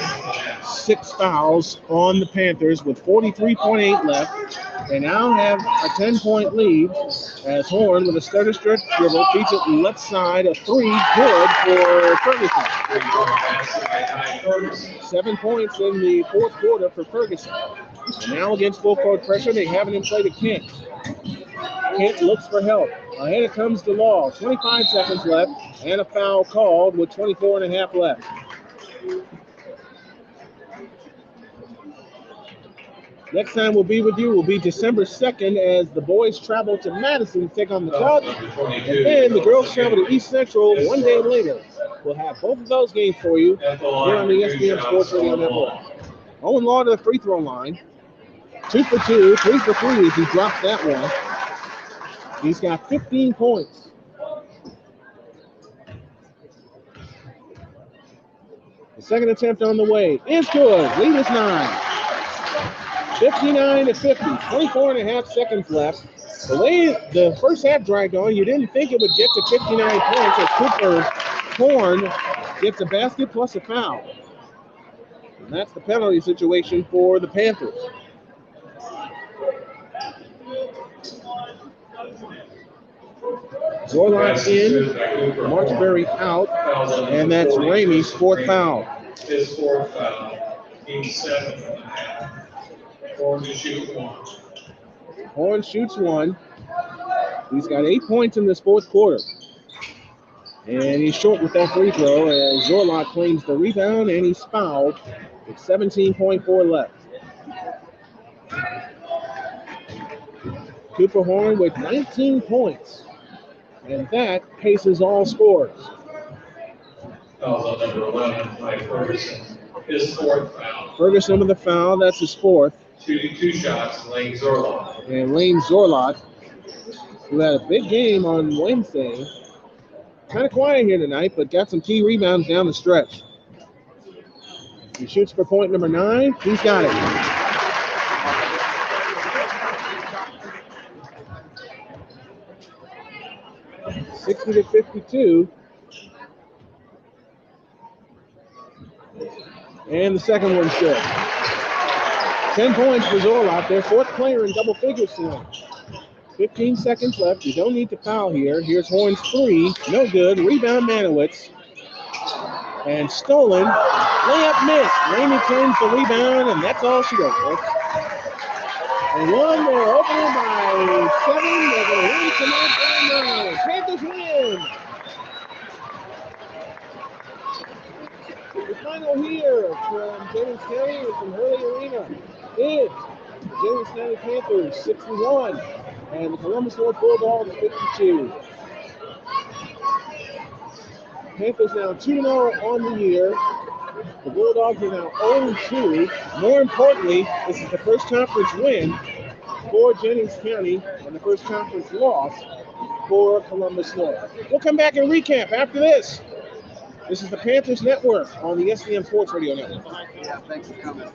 6 fouls on the Panthers with 43.8 left. They now have a 10-point lead as Horn with a stutter stretch dribble feeds it left side, a 3, good for Ferguson. 7 points in the fourth quarter for Ferguson. And now against full court pressure, they have it in play to Kent. Kent looks for help. Ahead it comes to Law. 25 seconds left and a foul called with 24.5 left. Next time we'll be with you will be December 2nd as the boys travel to Madison to take on the Cubs. And then the girls travel to East Central one day later. We'll have both of those games for you here on the ESPN Sports Radio Network. Owen Law to the free throw line. 2 for 2, 3 for 3 as he drops that one. He's got 15 points. The second attempt on the way is good. Lead is 9. 59-50, 24.5 seconds left. The way the first half dragged on, you didn't think it would get to 59 points as Cooper Horn gets a basket plus a foul. And that's the penalty situation for the Panthers. Zorlot in, Marksberry out, and that's Ramey's 4th foul. His 4th foul, team 7.5. Horn to shoot 1. Horn shoots 1. He's got 8 points in this fourth quarter. And he's short with that free throw as Zorlot claims the rebound and he's fouled with 17.4 left. Cooper Horn with 19 points. And that paces all scores. Foul on number 11 by Ferguson. His 4th foul. Ferguson with the foul, that's his 4th. Shooting 2 shots, Lane Zorlot. And Lane Zorlot, who had a big game on Wednesday. Kind of quiet here tonight, but got some key rebounds down the stretch. He shoots for point number 9. He's got it. (60-52). And the second one's good. 10 points for Zorlot, their 4th player in double figures tonight. 15 seconds left. You don't need to foul here. Here's Horn's 3. No good. Rebound Manowitz. And stolen. Layup missed. Ramey turns the rebound, and that's all she wrote, folks. And one more opening by 7. They're going to win tonight by 9. Panthers win. The final here from Jennings County and from Hurley Arena is Jennings County Panthers 61 and the Columbus North Bulldogs 52. Panthers now 2-0 on the year. The Bulldogs are now 0-2. More importantly, this is the first conference win for Jennings County and the first conference loss for Columbus North. We'll come back and recap after this. This is the Panthers Network on the SDM Sports Radio Network. Yeah, thanks for coming.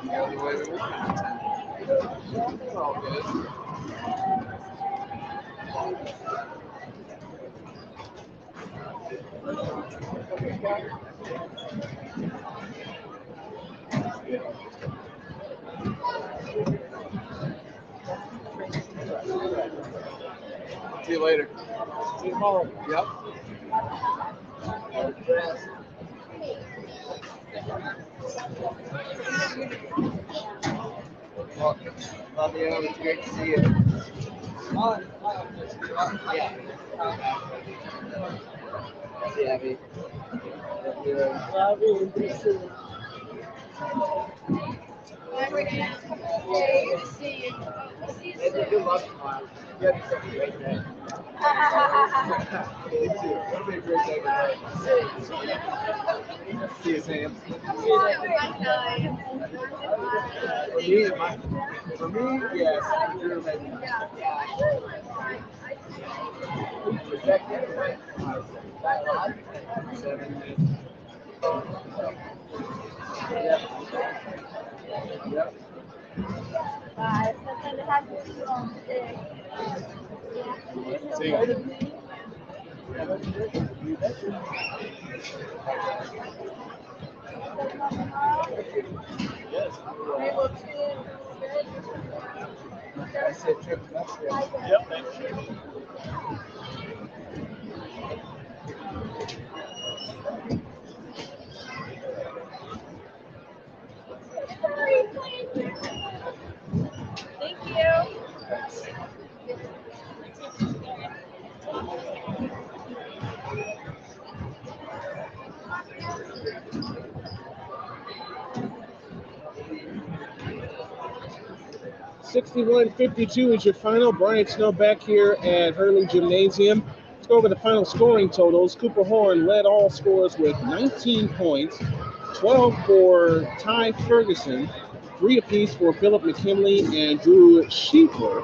Go the way we want it. It's all good. See you later. See you tomorrow. Yep. Well, love you. It's great to see you. Yeah. See you, Abby. Love you. Good to see you. Good luck tomorrow. You have such a great day. You too. It'll be a great day today. See you, Sam. For me, yes. For Drew, maybe. Was that good? Right? 7. Yep. Yep. See you. Yes. I said trip to Mexico. Yep, thank you. Thank you. 61-52 is your final. Brian Snow back here at Hurley Gymnasium. Let's go over the final scoring totals. Cooper Horn led all scores with 19 points, 12 for Ty Ferguson, 3 apiece for Philip McKinley and Drew Schiefler,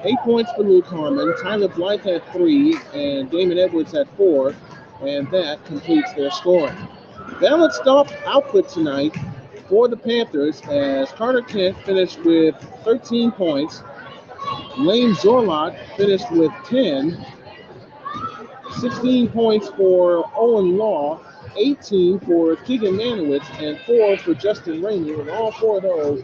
8 points for Luke Harmon. Tyler Blythe had 3, and Damon Edwards had 4, and that completes their scoring. Balanced output tonight for the Panthers as Carter Kent finished with 13 points. Lane Zorlot finished with 10. 16 points for Owen Law, 18 for Keegan Manowitz, and 4 for Justin Rainey. And all 4 of those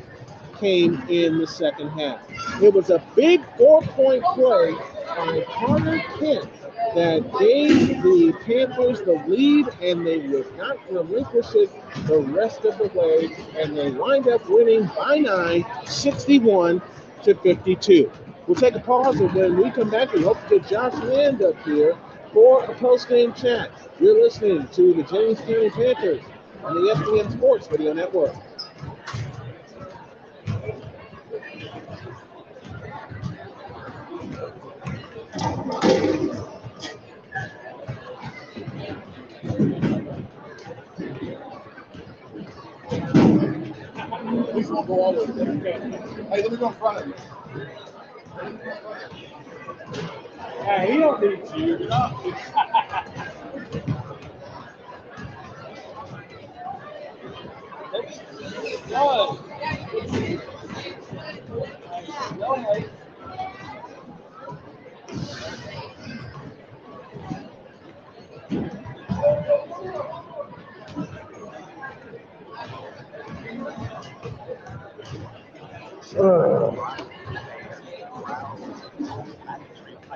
came in the second half. It was a big 4-point play by Carter Kent that gave the Panthers the lead, and they would not relinquish it the rest of the way, and they wind up winning by 9, 61-52. We'll take a pause, and when we come back, we hope to get Josh Land up here for a post-game chat. You're listening to the Jennings County Panthers on the ESPN Sports Video Network. Please don't go all the way there. Hey, let me go in front of you. Hey, he don't need you. Get up.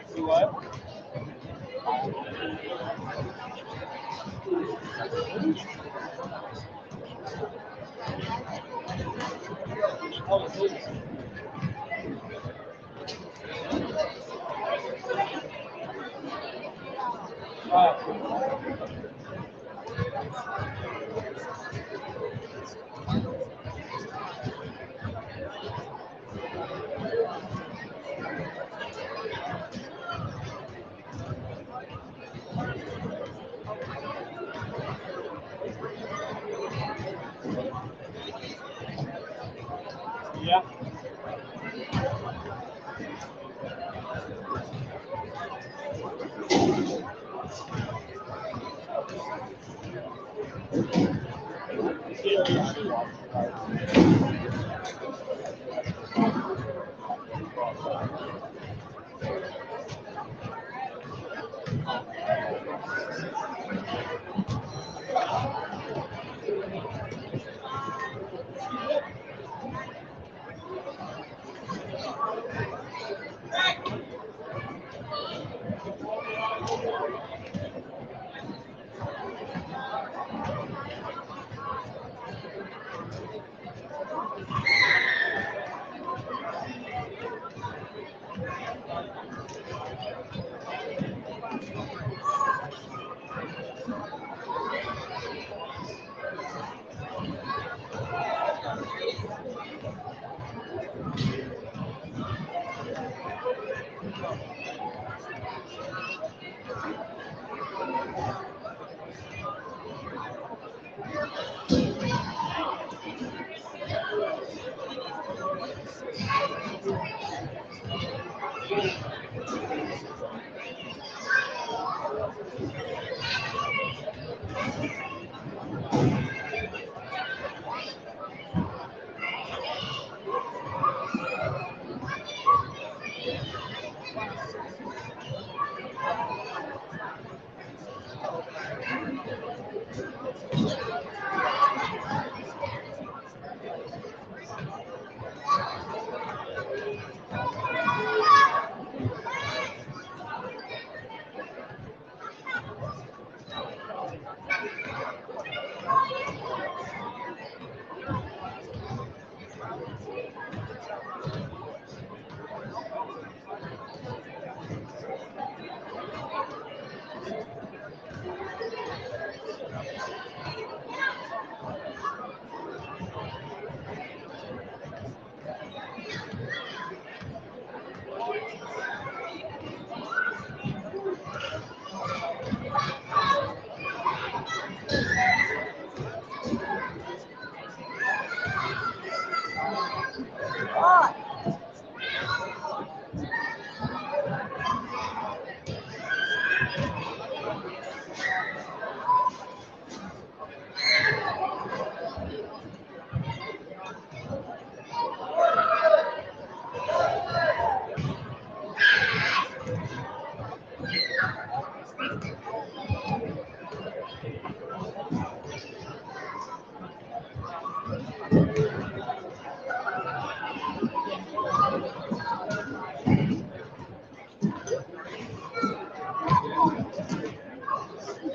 See what? Yeah. Hey,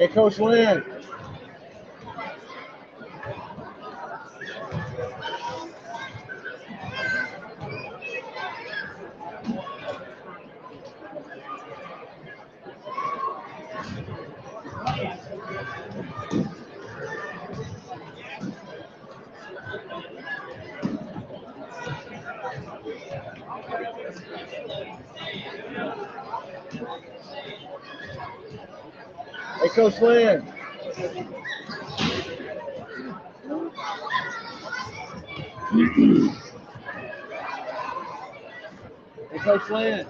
Coach Lynn. Hey, Coach Lynn. Hey, Coach Lynn.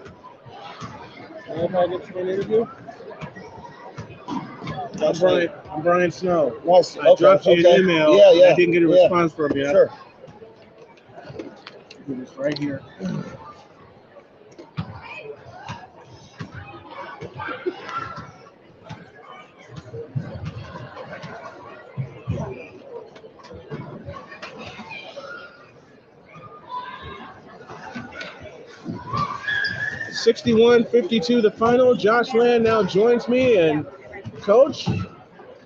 Mind if I get you an interview? I'm Brian Snow. Nice. I dropped you an email. Yeah, yeah. I didn't get a yeah. response from you. Sure. It's right here. (61-52) the final. Josh Land now joins me, and Coach,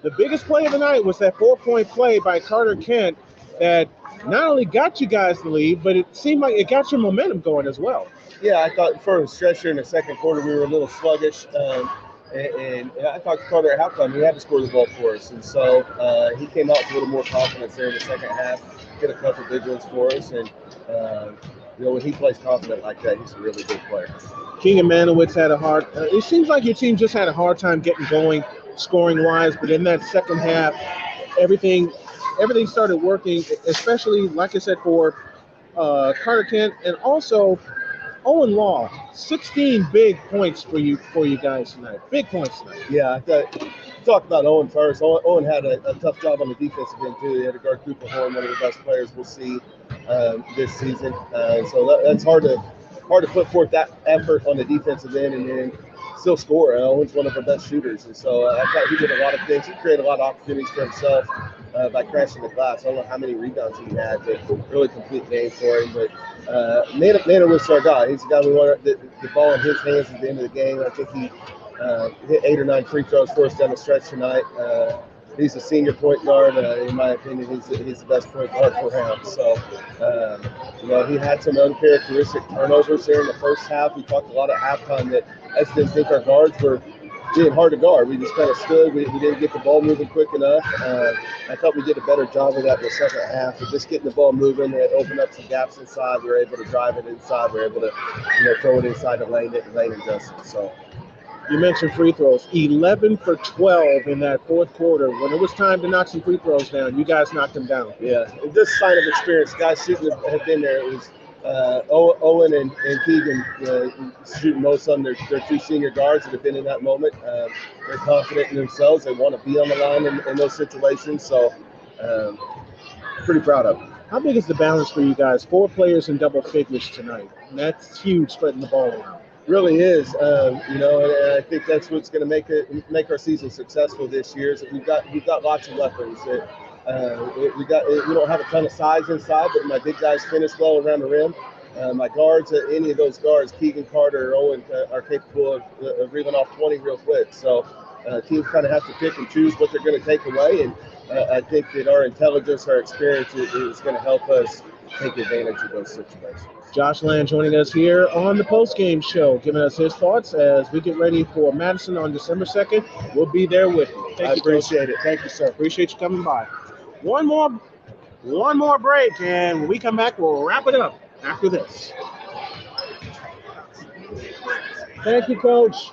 the biggest play of the night was that 4-point play by Carter Kent that not only got you guys the lead, but it seemed like it got your momentum going as well. Yeah, I thought for a stretch in the second quarter we were a little sluggish, and I talked to Carter at halftime. He had to score the ball for us, and so he came out with a little more confidence there in the second half, hit a couple big ones for us, and when he plays confident like that, he's a really good player. King Manowitz had a hard. It seems like your team just had a hard time getting going, scoring wise. But in that second half, everything started working. Especially, like I said, for Carter Kent and also Owen Law. 16 big points for you guys tonight. Big points tonight. Yeah, I thought. Talk about Owen first. Owen had a tough job on the defensive end too. He had to guard Cooper Horn, one of the best players we'll see this season. So that's hard to put forth that effort on the defensive end and then still score. Owen's one of our best shooters, and so I thought he did a lot of things. He created a lot of opportunities for himself by crashing the glass. I don't know how many rebounds he had, but really complete game for him. But Nana was our guy. He's the guy we wanted the ball in his hands at the end of the game. I think he hit 8 or 9 free throws for us down the stretch tonight. He's a senior point guard. In my opinion, he's the best point guard for him. So, he had some uncharacteristic turnovers there in the first half. We talked a lot at halftime that I just didn't think our guards were being hard to guard. We just kind of stood. We didn't get the ball moving quick enough. I thought we did a better job of that in the second half of just getting the ball moving. It opened up some gaps inside. We were able to drive it inside. We were able to, throw it inside the lane and Justin. So. You mentioned free throws. 11 for 12 in that fourth quarter. When it was time to knock some free throws down, you guys knocked them down. Yeah, this sign of experience. Guys shouldn't have been there. It was Owen and Keegan shooting most of them. They're two senior guards that have been in that moment. They're confident in themselves. They want to be on the line in those situations. So pretty proud of them. How big is the balance for you guys? 4 players in double figures tonight. And that's huge, spreading the ball around. Really is, and I think that's what's going to make our season successful this year. Is that we've got lots of weapons. We don't have a ton of size inside, but my big guys finish well around the rim. My guards, any of those guards, Keegan, Carter, or Owen, are capable of reeling off 20 real quick. So teams kind of have to pick and choose what they're going to take away, and I think that our intelligence, our experience is going to help us take advantage of those situations. Josh Land joining us here on the post-game show, giving us his thoughts as we get ready for Madison on December 2nd. We'll be there with you. I appreciate it. Thank you, sir. Appreciate you coming by. One more break, and when we come back, we'll wrap it up after this. Thank you, Coach.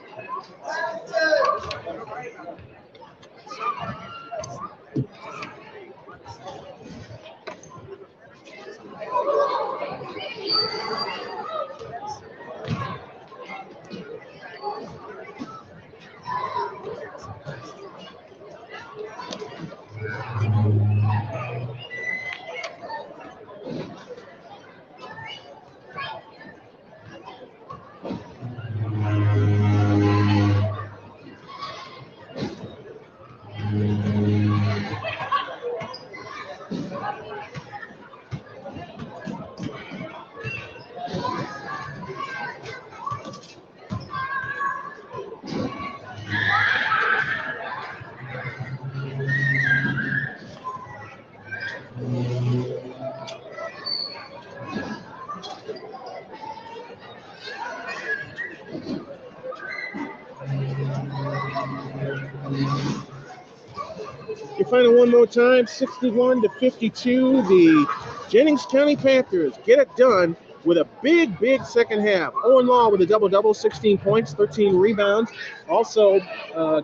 Your final one more time, 61-52. The Jennings County Panthers get it done with a big second half. Owen Law with a double-double, 16 points, 13 rebounds. Also,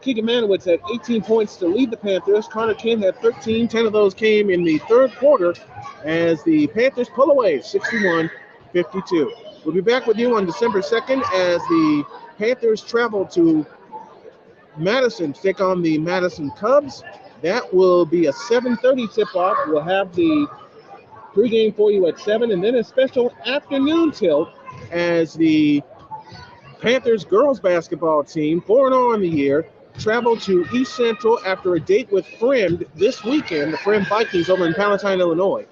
Keegan Manowitz had 18 points to lead the Panthers. Connor Kim had 13. 10 of those came in the third quarter as the Panthers pull away, 61-52. We'll be back with you on December 2nd as the Panthers travel to Madison to take on the Madison Cubs. That will be a 7:30 tip-off. We'll have the pregame for you at 7, and then a special afternoon tilt as the Panthers girls basketball team, 4-0 in the year, travel to East Central after a date with Friend this weekend, the Friend Vikings over in Palatine, Illinois.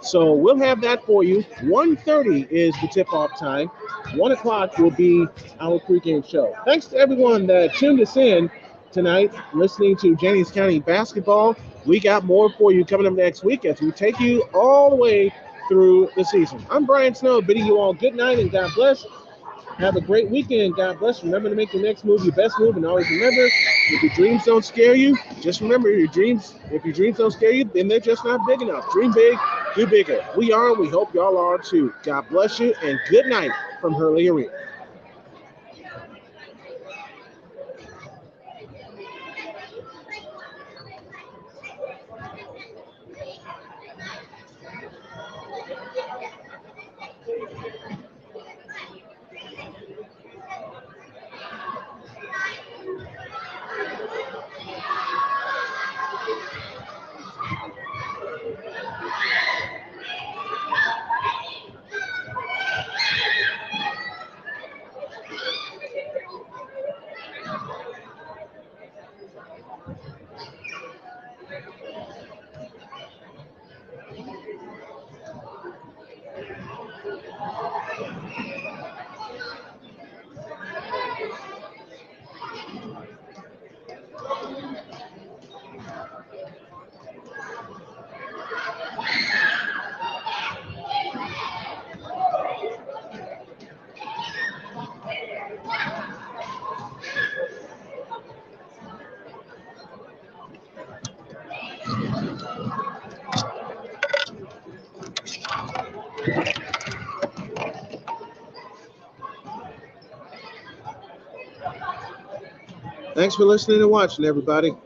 So we'll have that for you. 1:30 is the tip-off time. 1 o'clock will be our pregame show. Thanks to everyone that tuned us in tonight, listening to Jennings County basketball. We got more for you coming up next week as we take you all the way through the season. I'm Brian Snow, bidding you all good night and God bless. Have a great weekend. God bless. Remember to make your next move your best move, and always remember, if your dreams don't scare you, just remember if your dreams don't scare you, then they're just not big enough. Dream big, do bigger. We are, and we hope y'all are too. God bless you, and good night from Hurley Arena. Thanks for listening and watching, everybody.